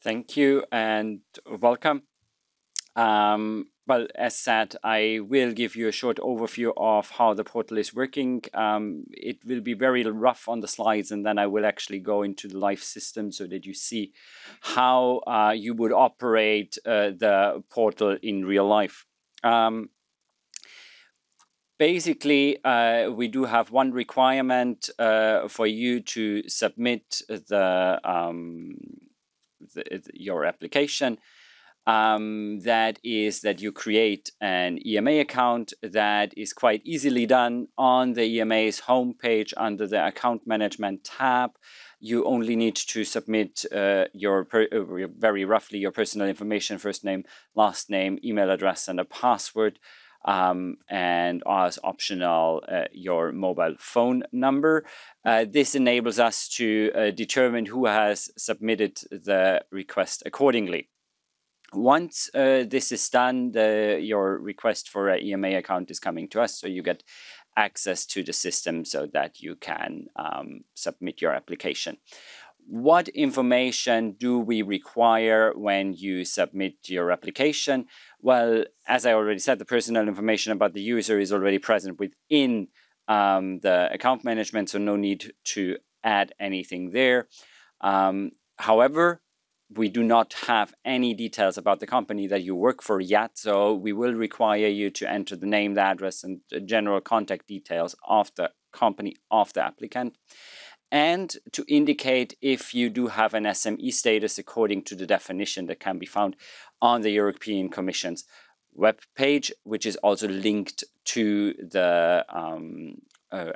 Thank you and welcome. Well, as said, I will give you a short overview of how the portal is working. It will be very rough on the slides, and then I will actually go into the live system so that you see how you would operate the portal in real life. Basically, we do have one requirement for you to submit your application. That is that you create an EMA account. That is quite easily done on the EMA's homepage under the account management tab. You only need to submit very roughly your personal information, first name, last name, email address, and a password. And as optional, your mobile phone number. This enables us to determine who has submitted the request accordingly. Once this is done, your request for an EMA account is coming to us, so you get access to the system so that you can submit your application. What information do we require when you submit your application? Well, as I already said, the personal information about the user is already present within the account management, so no need to add anything there. However, we do not have any details about the company that you work for yet, so we will require you to enter the name, the address, and the general contact details of the company of the applicant, and to indicate if you do have an SME status according to the definition that can be found on the European Commission's web page, which is also linked to the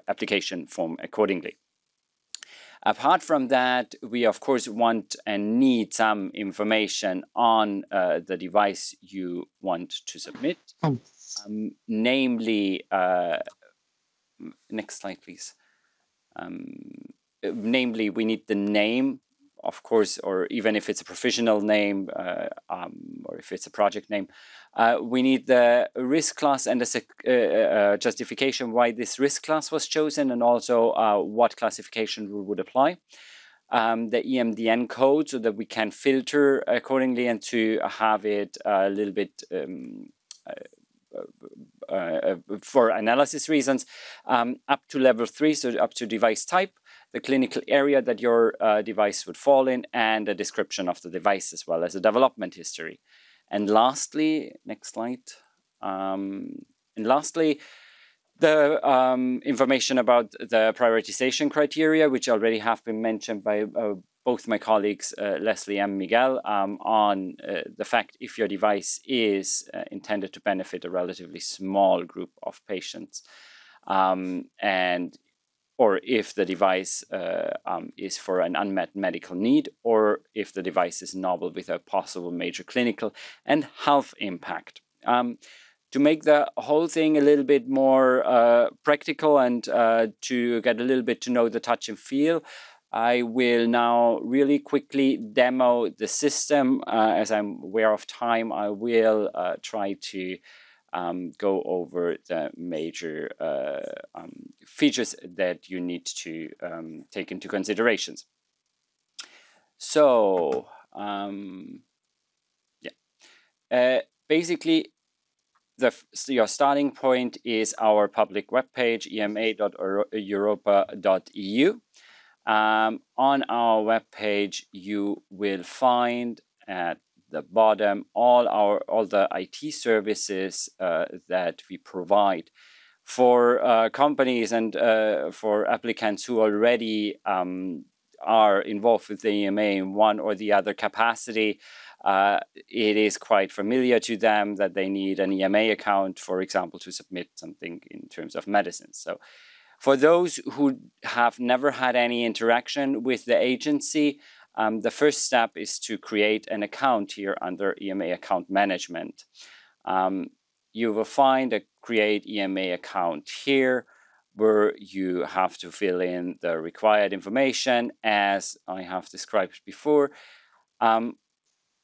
application form accordingly. Apart from that, we of course want and need some information on the device you want to submit, namely, next slide please. Namely, we need the name, of course, or even if it's a professional name or if it's a project name, we need the risk class and the justification why this risk class was chosen, and also what classification rule would apply. The EMDN code, so that we can filter accordingly and to have it a little bit for analysis reasons, up to level 3, so up to device type, the clinical area that your device would fall in, and a description of the device as well as a development history. And lastly, next slide. And lastly, the information about the prioritization criteria, which already have been mentioned by both my colleagues, Leslie and Miguel, on the fact if your device is intended to benefit a relatively small group of patients, or if the device is for an unmet medical need, or if the device is novel with a possible major clinical and health impact. To make the whole thing a little bit more practical and to get a little bit to know the touch and feel, I will now really quickly demo the system. As I'm aware of time, I will try to go over the major features that you need to take into considerations. So, basically, your starting point is our public webpage, ema.europa.eu. On our webpage, you will find at the bottom all the IT services that we provide for companies and for applicants who already are involved with the EMA in one or the other capacity. It is quite familiar to them that they need an EMA account, for example, to submit something in terms of medicine. So for those who have never had any interaction with the agency, the first step is to create an account here under EMA account management. You will find a create EMA account here, where you have to fill in the required information as I have described before.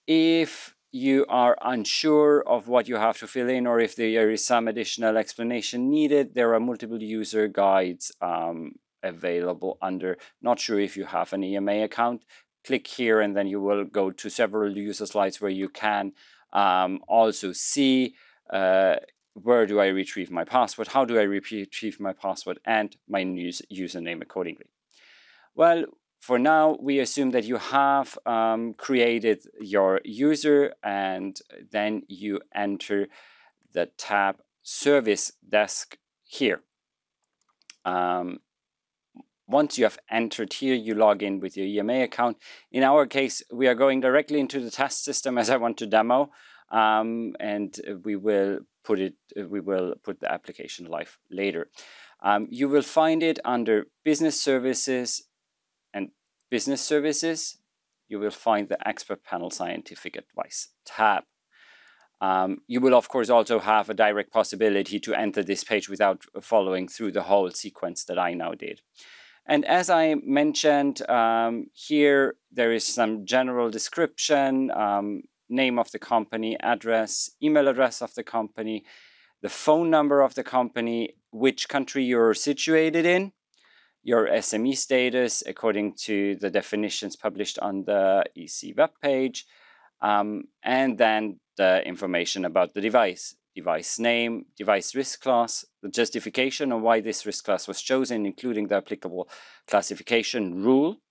If you are unsure of what you have to fill in, or if there is some additional explanation needed, there are multiple user guides available under not sure if you have an EMA account. Click here and then you will go to several user slides where you can also see where do I retrieve my password, how do I retrieve my password, and my username accordingly. Well, for now, we assume that you have created your user, and then you enter the tab Service Desk here. Once you have entered here, you log in with your EMA account. In our case, we are going directly into the test system as I want to demo, and we will put the application live later. You will find it under Business Services, and Business Services, you will find the Expert Panel Scientific Advice tab. You will, of course, also have a direct possibility to enter this page without following through the whole sequence that I now did. And as I mentioned, here there is some general description, name of the company, address, email address of the company, the phone number of the company, which country you're situated in, your SME status according to the definitions published on the EC webpage, and then the information about the device name, device risk class, the justification of why this risk class was chosen, including the applicable classification rule,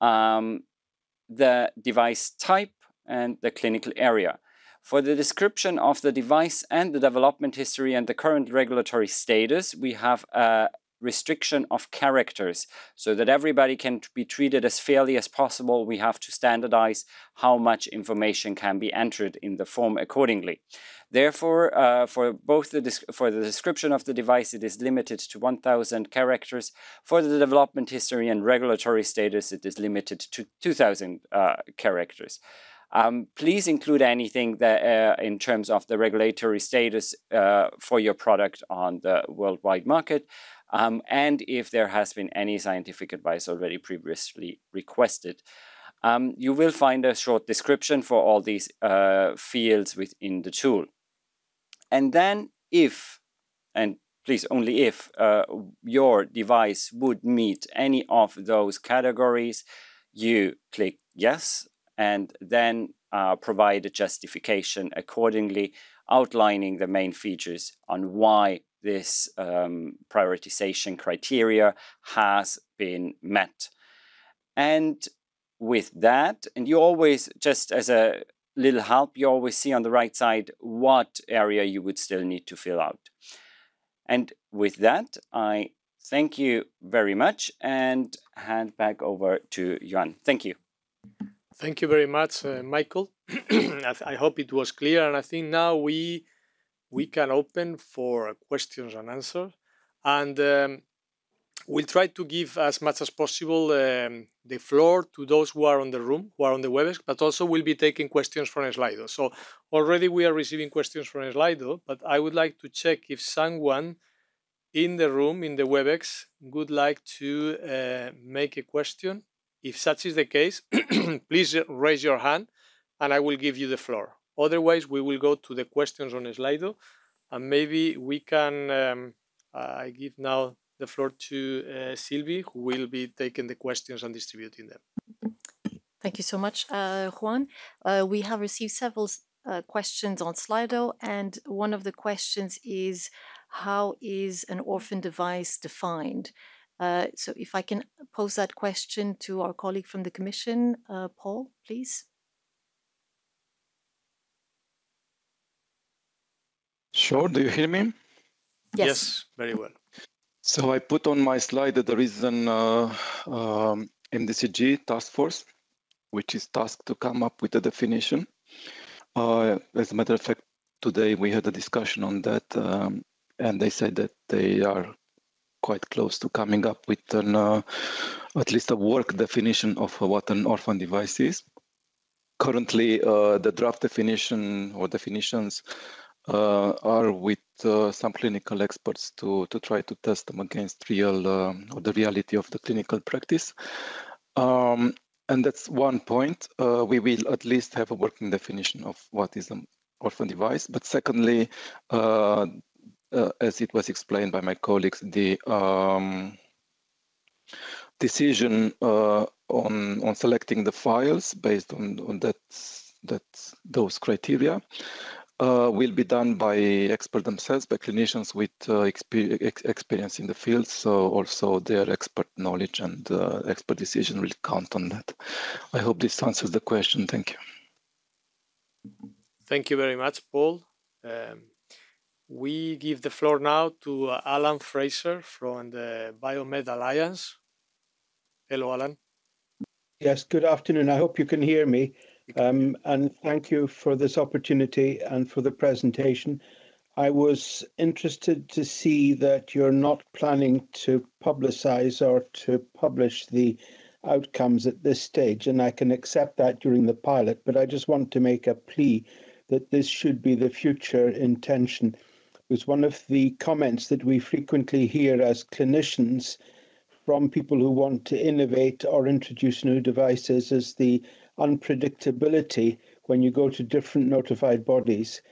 the device type, and the clinical area. For the description of the device and the development history and the current regulatory status, we have a restriction of characters so that everybody can be treated as fairly as possible. We have to standardize how much information can be entered in the form accordingly. Therefore, for the description of the device, it is limited to 1,000 characters. For the development history and regulatory status, it is limited to 2,000 characters. Please include anything that, in terms of the regulatory status for your product on the worldwide market, and if there has been any scientific advice already previously requested. You will find a short description for all these fields within the tool. And then if, and please only if, your device would meet any of those categories, you click yes, and then provide a justification accordingly, outlining the main features on why this prioritization criteria has been met. And with that, and you always, just as a little help, you always see on the right side what area you would still need to fill out. And with that, I thank you very much and hand back over to Johan. Thank you. Thank you very much, Michael. I hope it was clear, and I think now we can open for questions and answers. And we'll try to give as much as possible the floor to those who are on the room, who are on the WebEx, but also we'll be taking questions from Slido. So already we are receiving questions from Slido, but I would like to check if someone in the room, in the WebEx, would like to make a question. If such is the case, please raise your hand and I will give you the floor. Otherwise, we will go to the questions on Slido, and maybe we can, I give now the floor to Sylvie, who will be taking the questions and distributing them. Thank you so much, Juan. We have received several questions on Slido, and one of the questions is, how is an orphan device defined? So if I can pose that question to our colleague from the Commission, Paul, please. Sure, do you hear me? Yes, very well. So I put on my slide that there is an MDCG task force, which is tasked to come up with a definition. As a matter of fact, today we had a discussion on that, and they said that they are quite close to coming up with an, at least a work definition of what an orphan device is. Currently, the draft definition or definitions are with some clinical experts to try to test them against real or the reality of the clinical practice. And that's one point. We will at least have a working definition of what is an orphan device. But secondly, as it was explained by my colleagues, the decision on selecting the files based on those criteria will be done by experts themselves, by clinicians with experience in the field. So also their expert knowledge and expert decision will count on that. I hope this answers the question. Thank you. Thank you very much, Paul. We give the floor now to Alan Fraser from the Biomed Alliance. Hello, Alan. Yes, good afternoon. I hope you can hear me. And thank you for this opportunity and for the presentation. I was interested to see that you're not planning to publicize or to publish the outcomes at this stage, and I can accept that during the pilot, but I just want to make a plea that this should be the future intention. Because one of the comments that we frequently hear as clinicians from people who want to innovate or introduce new devices is the unpredictability when you go to different notified bodies.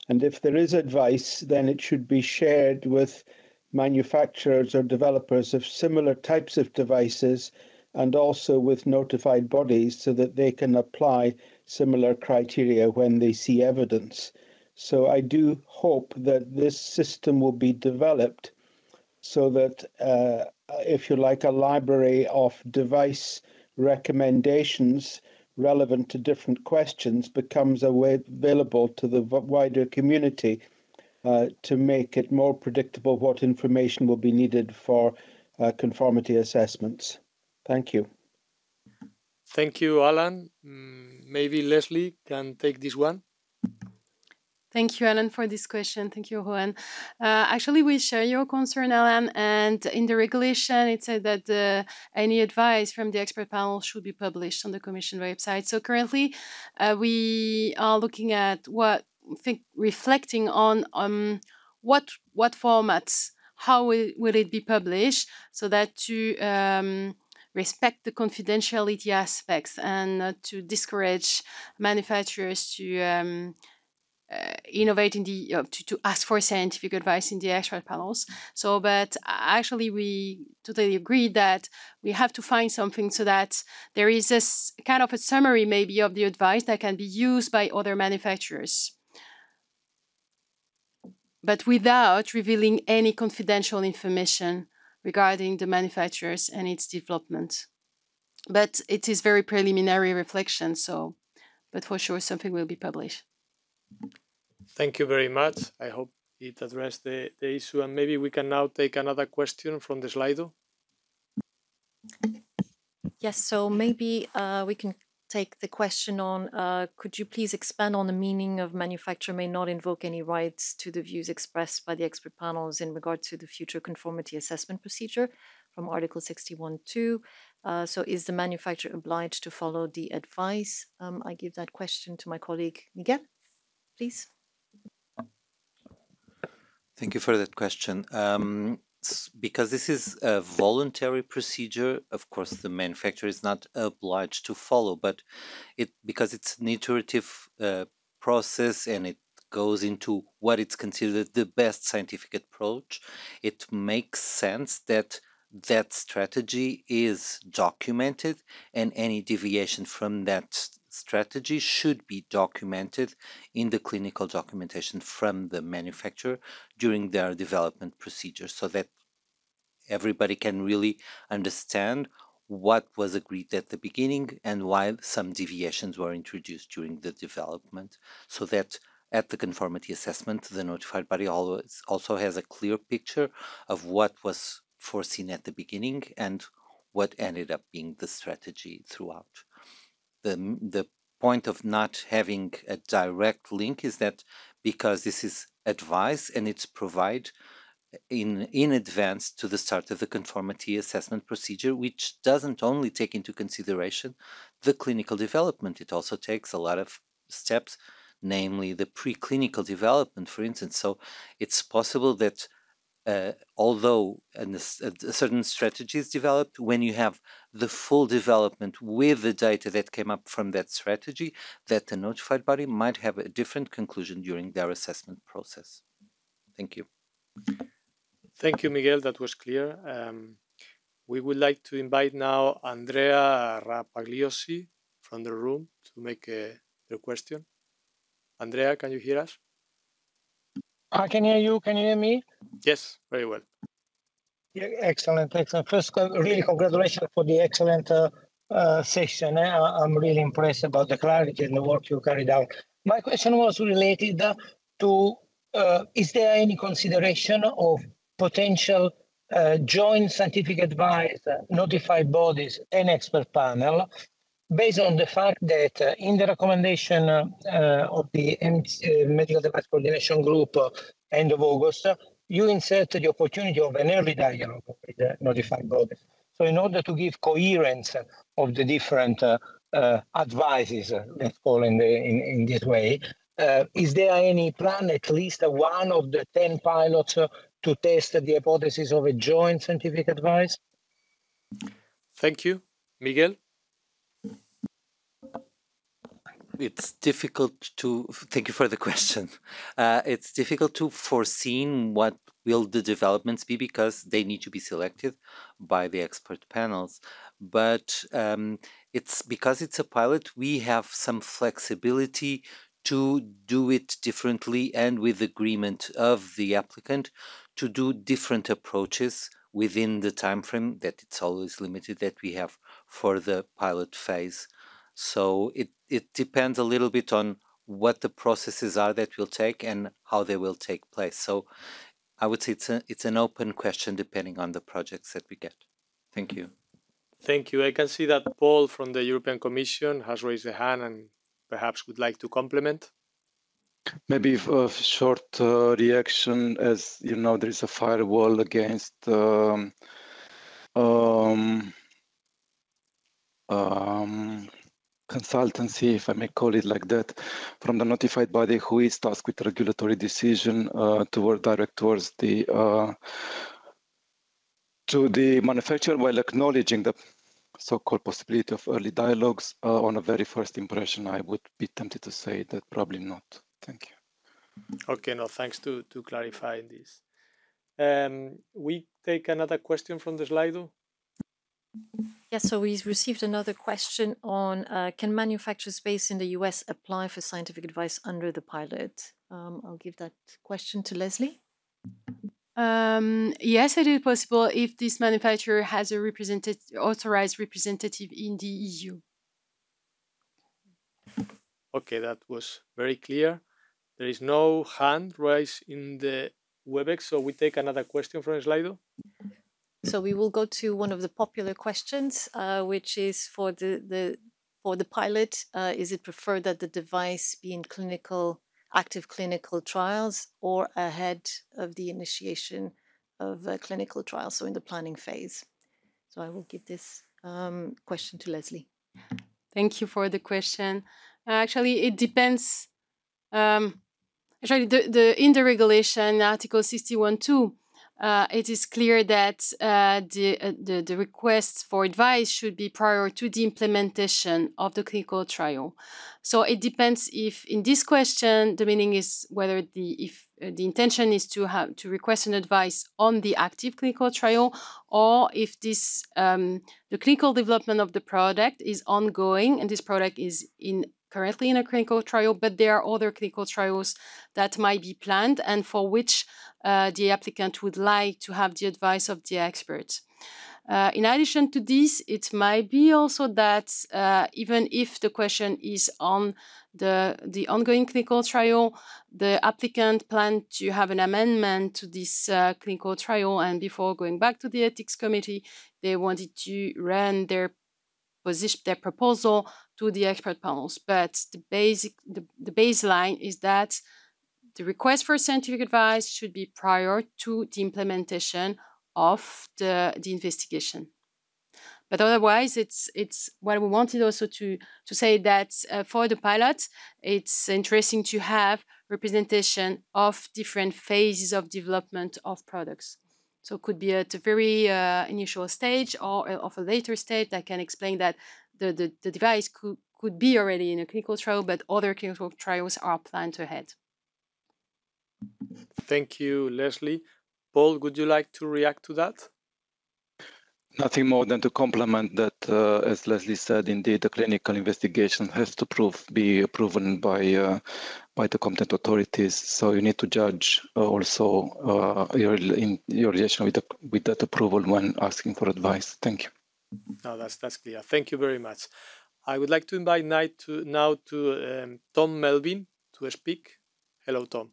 And if there is advice, then it should be shared with manufacturers or developers of similar types of devices and also with notified bodies so that they can apply similar criteria when they see evidence. So I do hope that this system will be developed so that, if you like, a library of device recommendations relevant to different questions becomes available to the wider community to make it more predictable what information will be needed for conformity assessments. Thank you. Thank you, Alan. Maybe Leslie can take this one. Thank you, Alan, for this question. Thank you, Juan. Actually, we share your concern, Alan, and in the regulation, it said that any advice from the expert panel should be published on the Commission website. So currently, we are looking at reflecting on what formats, how will it be published, so that to respect the confidentiality aspects and to discourage manufacturers to innovate in the to ask for scientific advice in the expert panels. So, but actually, we totally agree that we have to find something so that there is this kind of a summary, maybe, of the advice that can be used by other manufacturers, but without revealing any confidential information regarding the manufacturers and its development. But it is very preliminary reflection. So, but for sure, something will be published. Thank you very much. I hope it addressed the issue, and maybe we can now take another question from the Slido. Yes, so maybe we can take the question on, could you please expand on the meaning of manufacturer may not invoke any rights to the views expressed by the expert panels in regard to the future conformity assessment procedure from Article 61.2. So is the manufacturer obliged to follow the advice? I give that question to my colleague, Miguel, please. Thank you for that question. Because this is a voluntary procedure, of course, the manufacturer is not obliged to follow, but because it's an iterative process and it goes into what is considered the best scientific approach, it makes sense that that strategy is documented, and any deviation from that strategy should be documented in the clinical documentation from the manufacturer during their development procedure, so that everybody can really understand what was agreed at the beginning and why some deviations were introduced during the development, so that at the conformity assessment, the notified body also has a clear picture of what was foreseen at the beginning and what ended up being the strategy throughout. The point of not having a direct link is that because this is advice and it's provided in advance to the start of the conformity assessment procedure, which doesn't only take into consideration the clinical development, it also takes a lot of steps, namely the preclinical development, for instance. So it's possible that although a certain strategy is developed, when you have the full development with the data that came up from that strategy, that the notified body might have a different conclusion during their assessment process. Thank you. Thank you, Miguel. That was clear. We would like to invite now Andrea Rapagliosi from the room to make the question. Andrea, can you hear us? I can hear you. Can you hear me? Yes, very well. Yeah, excellent, excellent. First, really congratulations for the excellent session. I'm really impressed about the clarity and the work you carried out. My question was related to, is there any consideration of potential joint scientific advice, notified bodies and expert panel, based on the fact that in the recommendation of the Medical Device Coordination Group end of August, you inserted the opportunity of an early dialogue with the notified bodies. So in order to give coherence of the different advices, let's call in this way, is there any plan, at least one of the 10 pilots, to test the hypothesis of a joint scientific advice? Thank you. Miguel? It's difficult to, thank you for the question. It's difficult to foresee what will the developments be because they need to be selected by the expert panels. But it's because it's a pilot, we have some flexibility to do it differently and with agreement of the applicant to do different approaches within the time frame that it's always limited that we have for the pilot phase. So it depends a little bit on what the processes are that will take and how they will take place. So I would say it's an open question depending on the projects that we get. Thank you. Thank you. I can see that Paul from the European Commission has raised a hand and perhaps would like to complement. Maybe a short reaction, as you know, there is a firewall against consultancy, if I may call it like that, from the notified body who is tasked with regulatory decision direct towards the to the manufacturer, while acknowledging the so-called possibility of early dialogues. On a very first impression, I would be tempted to say that probably not. Thank you. Okay, no, thanks to clarifying this. We take another question from the Slido. Yes, so we received another question on can manufacturers based in the US apply for scientific advice under the pilot? I'll give that question to Leslie. Yes, it is possible if this manufacturer has a authorized representative in the EU. Okay, that was very clear. There is no hand raised in the WebEx, so we take another question from Slido. So we will go to one of the popular questions, which is for the pilot. Is it preferred that the device be in active clinical trials or ahead of the initiation of a clinical trial, so in the planning phase? So I will give this question to Leslie. Thank you for the question. Actually, it depends. In the regulation, Article 61.2, it is clear that the requests for advice should be prior to the implementation of the clinical trial. So it depends if in this question the meaning is whether the intention is to request an advice on the active clinical trial, or if this the clinical development of the product is ongoing and this product is currently in a clinical trial, but there are other clinical trials that might be planned and for which the applicant would like to have the advice of the experts. In addition to this, it might be also that even if the question is on the ongoing clinical trial, the applicant planned to have an amendment to this clinical trial, and before going back to the ethics committee, they wanted to run their proposal to the expert panels. But the baseline is that the request for scientific advice should be prior to the implementation of the investigation. But otherwise, it's what we wanted also to say that for the pilot, it's interesting to have representation of different phases of development of products. So it could be at a very initial stage or of a later stage that can explain that the device could be already in a clinical trial, but other clinical trials are planned ahead. Thank you, Leslie. Paul, would you like to react to that? Nothing more than to complement that, as Leslie said, indeed, the clinical investigation has to be proven by the competent authorities. So you need to judge also your relation with that approval when asking for advice. Thank you. No, that's clear. Thank you very much. I would like to invite now to Tom Melvin to speak. Hello, Tom.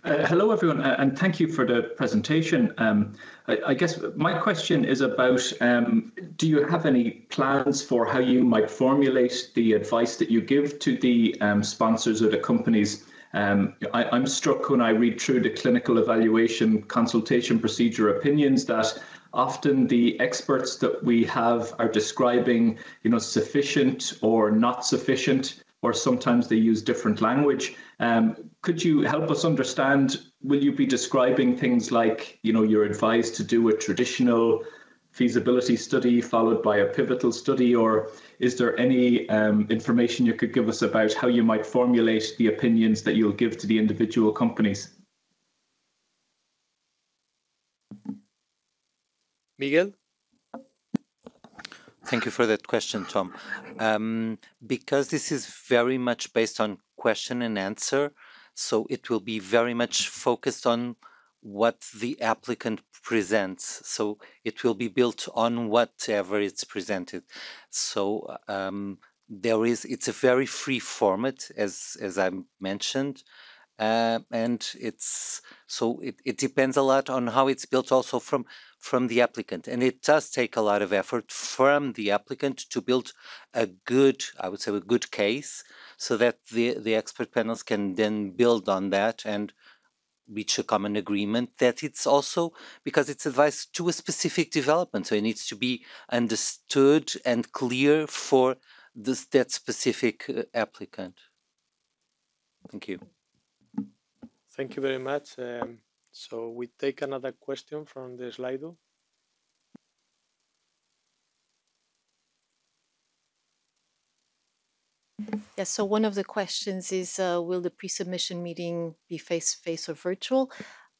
Hello, everyone, and thank you for the presentation. I guess my question is about, do you have any plans for how you might formulate the advice that you give to the sponsors or the companies? I'm struck when I read through the clinical evaluation consultation procedure opinions that often the experts that we have are describing, sufficient or not sufficient, or sometimes they use different language. Could you help us understand, will you be describing things like, you're advised to do a traditional feasibility study followed by a pivotal study, or is there any information you could give us about how you might formulate the opinions that you'll give to the individual companies? Miguel? Thank you for that question, Tom. Because this is very much based on question and answer, so it will be very much focused on what the applicant presents. So it will be built on whatever it's presented. So it's a very free format, as I mentioned. And it depends a lot on how it's built also from the applicant, and it does take a lot of effort from the applicant to build a good, I would say, a good case, so that the expert panels can then build on that and reach a common agreement that it's also, because it's advice to a specific development, so it needs to be understood and clear for that specific applicant. Thank you. Thank you very much. So we take another question from the Slido. Yes, so one of the questions is, will the pre-submission meeting be face-to-face or virtual?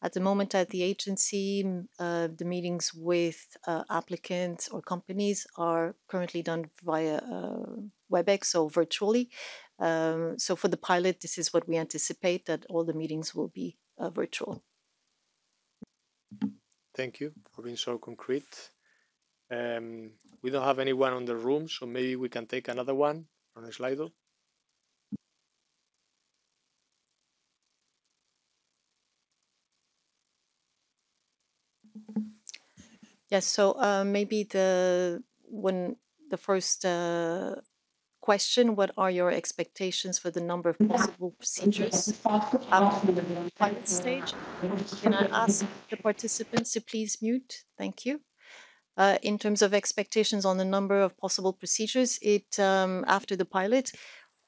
At the moment at the agency, the meetings with applicants or companies are currently done via WebEx, or virtually. So for the pilot, this is what we anticipate, that all the meetings will be virtual. Thank you for being so concrete. We don't have anyone on the room, so maybe we can take another one from Slido. Yes, so maybe the first question, what are your expectations for the number of possible procedures after the pilot stage? Can I ask the participants to please mute? Thank you. In terms of expectations on the number of possible procedures, after the pilot,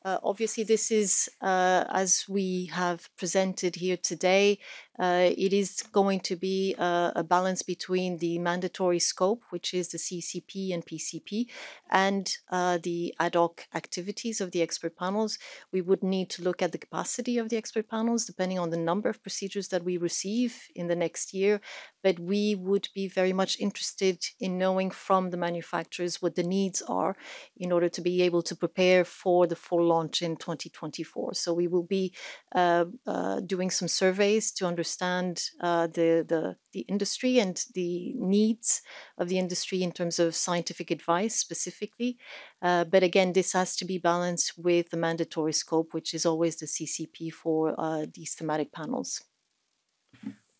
obviously this is, as we have presented here today, it is going to be a balance between the mandatory scope, which is the CCP and PCP, and the ad hoc activities of the expert panels. We would need to look at the capacity of the expert panels, depending on the number of procedures that we receive in the next year. But we would be very much interested in knowing from the manufacturers what the needs are in order to be able to prepare for the full launch in 2024. So we will be doing some surveys to understand the industry and the needs of the industry in terms of scientific advice specifically. But again, this has to be balanced with the mandatory scope, which is always the CCP for these thematic panels.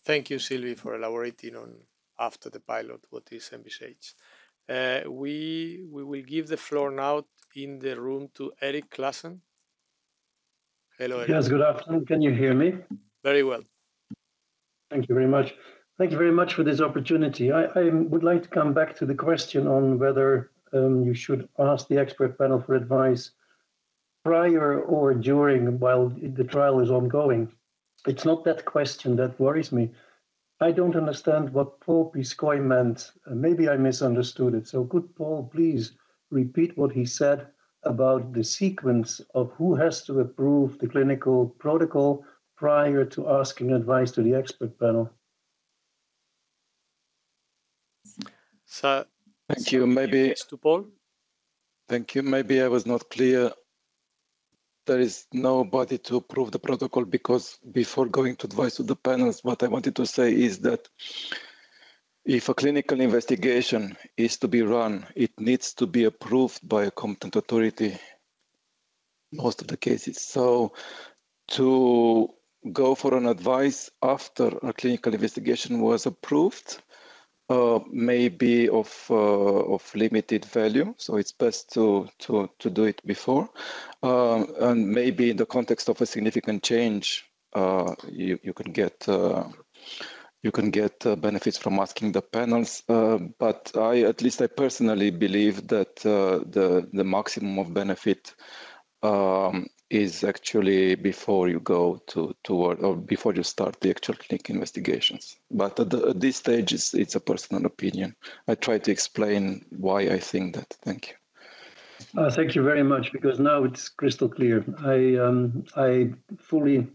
Thank you, Sylvie, for elaborating on after the pilot what is envisaged. We will give the floor now in the room to Eric Klassen. Hello, Eric. Yes, good afternoon. Can you hear me? Very well. Thank you very much. Thank you very much for this opportunity. I would like to come back to the question on whether you should ask the expert panel for advice prior or during while the trial is ongoing. It's not that question that worries me. I don't understand what Paul Piscoy meant. Maybe I misunderstood it. So could Paul please repeat what he said about the sequence of who has to approve the clinical protocol prior to asking advice to the expert panel? So, thank you. Maybe to Paul. Thank you. Maybe I was not clear. There is nobody to approve the protocol, because before going to advice to the panels, what I wanted to say is that if a clinical investigation is to be run, it needs to be approved by a competent authority, most of the cases. So to go for an advice after a clinical investigation was approved may be of limited value, so it's best to do it before, and maybe in the context of a significant change, you can get benefits from asking the panels. But at least I personally believe that the maximum of benefit is actually before you go toward or before you start the actual clinical investigations. But at this stage, it's a personal opinion. I try to explain why I think that. Thank you. Thank you very much, because now it's crystal clear. I fully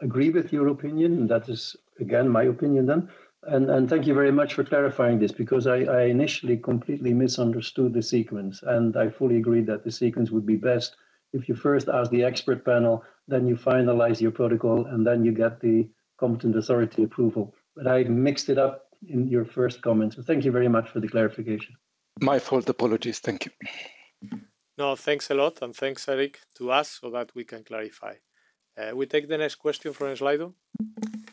agree with your opinion, and that is, again, my opinion then. And thank you very much for clarifying this, because I initially completely misunderstood the sequence, and I fully agree that the sequence would be best if you first ask the expert panel, then you finalize your protocol, and then you get the competent authority approval. But I mixed it up in your first comment, so thank you very much for the clarification. My fault, apologies, thank you. No, thanks a lot, and thanks, Eric, to us so that we can clarify. We take the next question from Slido.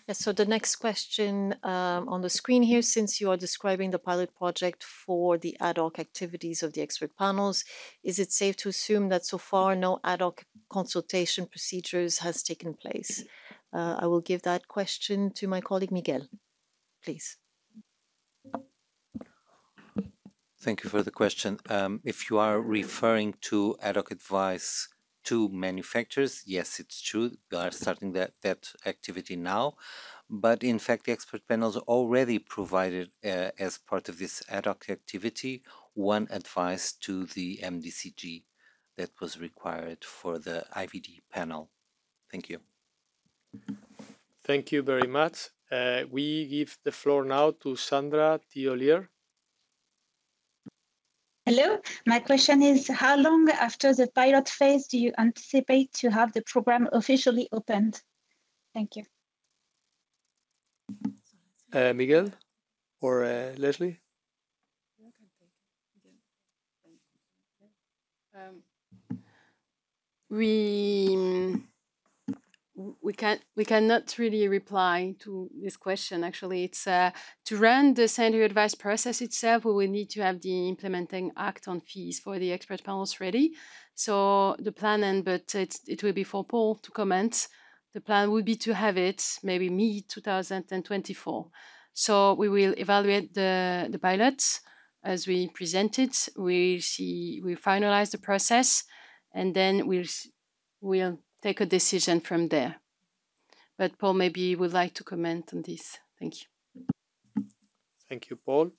Yes, so the next question on the screen here, since you are describing the pilot project for the ad hoc activities of the expert panels, is it safe to assume that so far no ad hoc consultation procedures has taken place? I will give that question to my colleague Miguel, please. Thank you for the question. If you are referring to ad hoc advice to manufacturers, yes, it's true. We are starting that activity now. But in fact, the expert panels already provided, as part of this ad hoc activity, one advice to the MDCG that was required for the IVD panel. Thank you. Thank you very much. We give the floor now to Sandra Thiolier. Hello, my question is, how long after the pilot phase do you anticipate to have the program officially opened? Thank you. Miguel or Leslie? We cannot really reply to this question. Actually, it's to run the scientific advice process itself. We will need to have the implementing act on fees for the expert panels ready. So the plan, but it will be for Paul to comment. The plan would be to have it maybe mid-2024. So we will evaluate the pilots as we presented. We finalize the process, and then we'll take a decision from there. But Paul maybe would like to comment on this. Thank you. Thank you, Paul.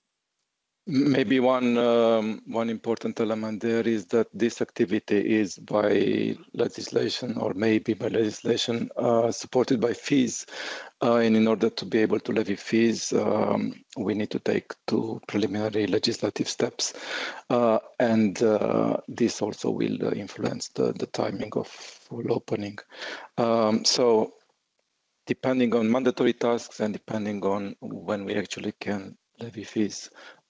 Maybe one important element there is that this activity is by legislation, or maybe by legislation, supported by fees. And in order to be able to levy fees, we need to take 2 preliminary legislative steps. And this also will influence the timing of full opening. So depending on mandatory tasks and depending on when we actually can levy fees,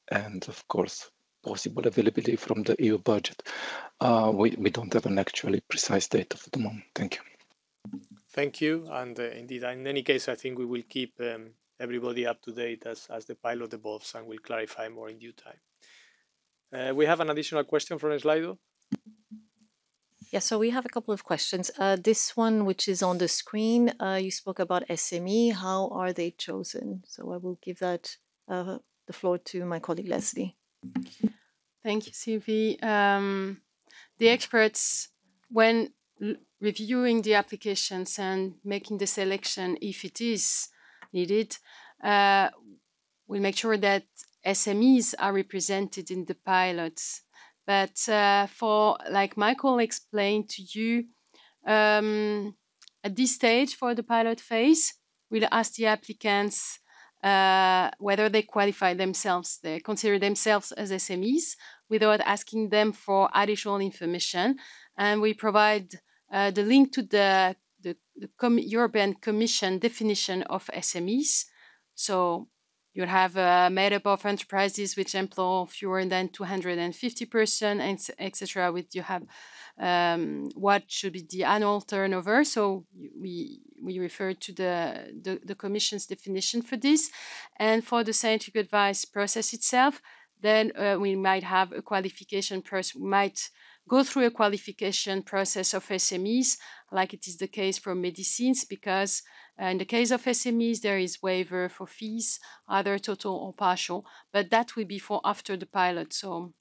and of course, possible availability from the EU budget, we don't have an actually precise date of the moment. Thank you. Thank you. And indeed, in any case, I think we will keep everybody up to date as the pilot evolves, and we'll clarify more in due time. We have an additional question from Slido. Yeah, so we have a couple of questions. This one, which is on the screen, you spoke about SME. How are they chosen? So I will give that the floor to my colleague Leslie. Thank you, Sylvie. The experts, when reviewing the applications and making the selection, if it is needed, we'll make sure that SMEs are represented in the pilots. But for, like Michael explained to you, at this stage for the pilot phase, we'll ask the applicants whether they qualify themselves, they consider themselves as SMEs, without asking them for additional information. And we provide the link to the European Commission definition of SMEs. So you'll have made up of enterprises which employ fewer than 250 persons, etc. With you have what should be the annual turnover. So we refer to the Commission's definition for this. And for the scientific advice process itself, then we might have a qualification process. We might go through a qualification process of SMEs, like it is the case for medicines, because in the case of SMEs, there is waiver for fees, either total or partial, but that will be for after the pilot. So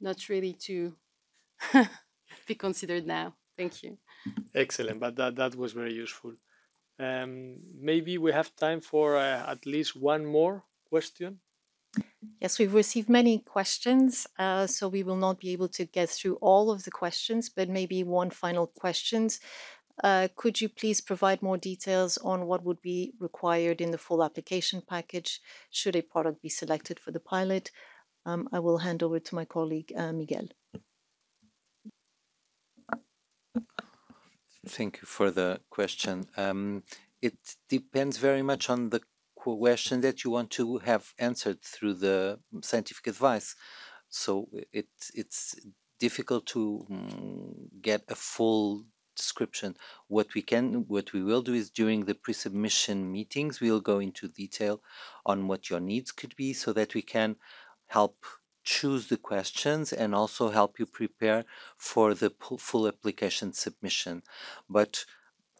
not really to be considered now. Thank you. Excellent, but that was very useful. Maybe we have time for at least one more question. Yes, we've received many questions, so we will not be able to get through all of the questions, but maybe one final question. Could you please provide more details on what would be required in the full application package should a product be selected for the pilot? I will hand over to my colleague, Miguel. Thank you for the question. It depends very much on the question that you want to have answered through the scientific advice. So it's difficult to get a full description. What we will do is during the pre-submission meetings, we'll go into detail on what your needs could be so that we can help choose the questions and also help you prepare for the full application submission. But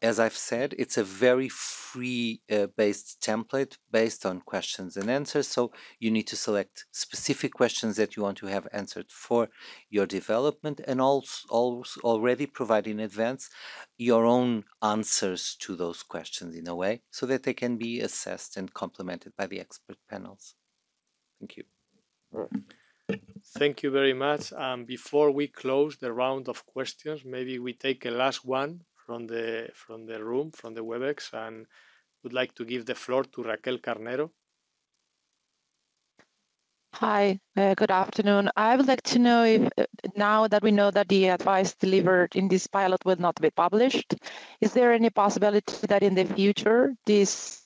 as I've said, it's a very free based template based on questions and answers. So you need to select specific questions that you want to have answered for your development and also already provide in advance your own answers to those questions in a way so that they can be assessed and complemented by the expert panels. Thank you. Thank you very much. Before we close the round of questions, maybe we take a last one from the room, from the WebEx, and would like to give the floor to Raquel Carnero. Hi, good afternoon. I would like to know if now that we know that the advice delivered in this pilot will not be published, is there any possibility that in the future these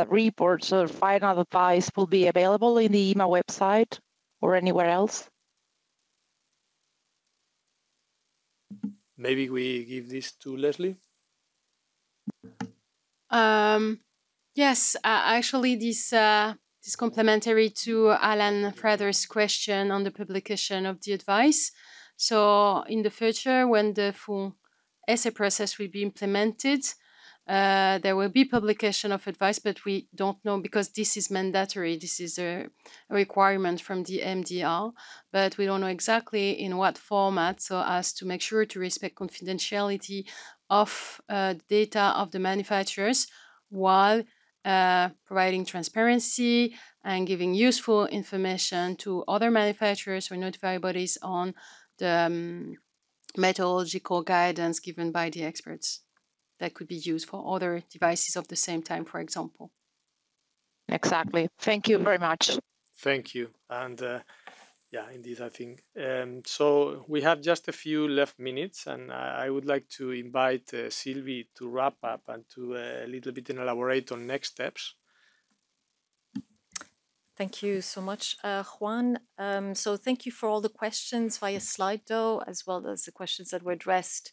reports or final advice will be available in the EMA website or anywhere else? Maybe we give this to Leslie. Yes, actually, this is complementary to Alan Frather's question on the publication of the advice. So in the future, when the full essay process will be implemented, there will be publication of advice, but we don't know because this is mandatory. This is a requirement from the MDR, but we don't know exactly in what format, so as to make sure to respect confidentiality of data of the manufacturers while providing transparency and giving useful information to other manufacturers or notified bodies on the methodological guidance given by the experts that could be used for other devices of the same time, for example. Exactly. Thank you very much. Thank you. And yeah, indeed, I think. So we have just a few left minutes, and I would like to invite Sylvie to wrap up and to a little bit elaborate on next steps. Thank you so much, Juan. So thank you for all the questions via Slido, as well as the questions that were addressed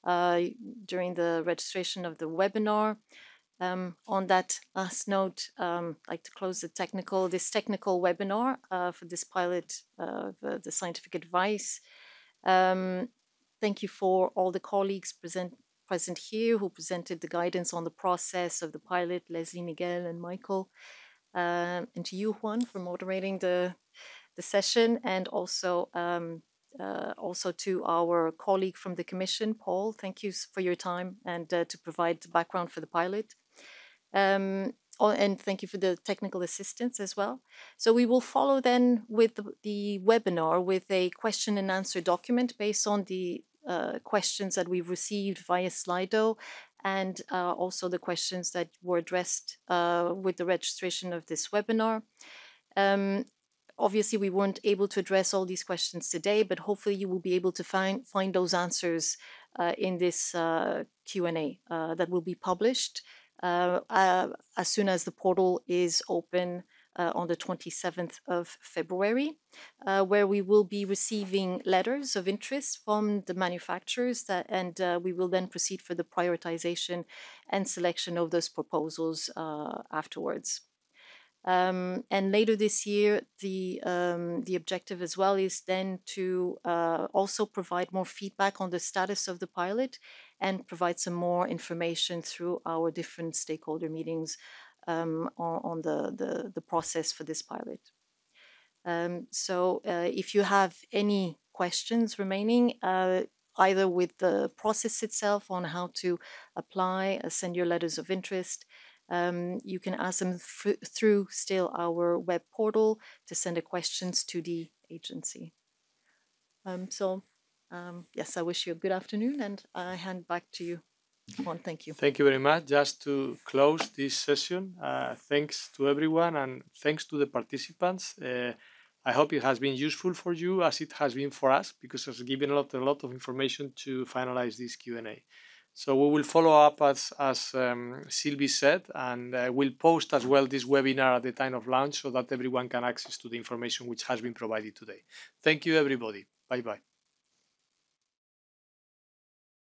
during the registration of the webinar. On that last note, I'd like to close this technical webinar for this pilot of the scientific advice. Thank you for all the colleagues present here who presented the guidance on the process of the pilot, Leslie, Miguel, and Michael. And to you, Juan, for moderating the session, and also to our colleague from the Commission, Paul. Thank you for your time and to provide the background for the pilot. And thank you for the technical assistance as well. So we will follow then with the webinar with a question and answer document based on the questions that we've received via Slido, and also the questions that were addressed with the registration of this webinar. Obviously, we weren't able to address all these questions today, but hopefully you will be able to find those answers in this Q&A that will be published as soon as the portal is open on the 27th of February, where we will be receiving letters of interest from the manufacturers, and we will then proceed for the prioritization and selection of those proposals afterwards. And later this year, the objective as well is then to also provide more feedback on the status of the pilot and provide some more information through our different stakeholder meetings on the process for this pilot. So if you have any questions remaining, either with the process itself on how to apply, send your letters of interest. You can ask them through still our web portal to send the questions to the agency. Yes, I wish you a good afternoon, and I hand back to you, Juan. Thank you. Thank you very much. Just to close this session, thanks to everyone and thanks to the participants. I hope it has been useful for you as it has been for us, because it's given a lot of information to finalize this Q&A. So we will follow up as Sylvie said, and we'll post as well this webinar at the time of launch so that everyone can access to the information which has been provided today. Thank you, everybody. Bye-bye.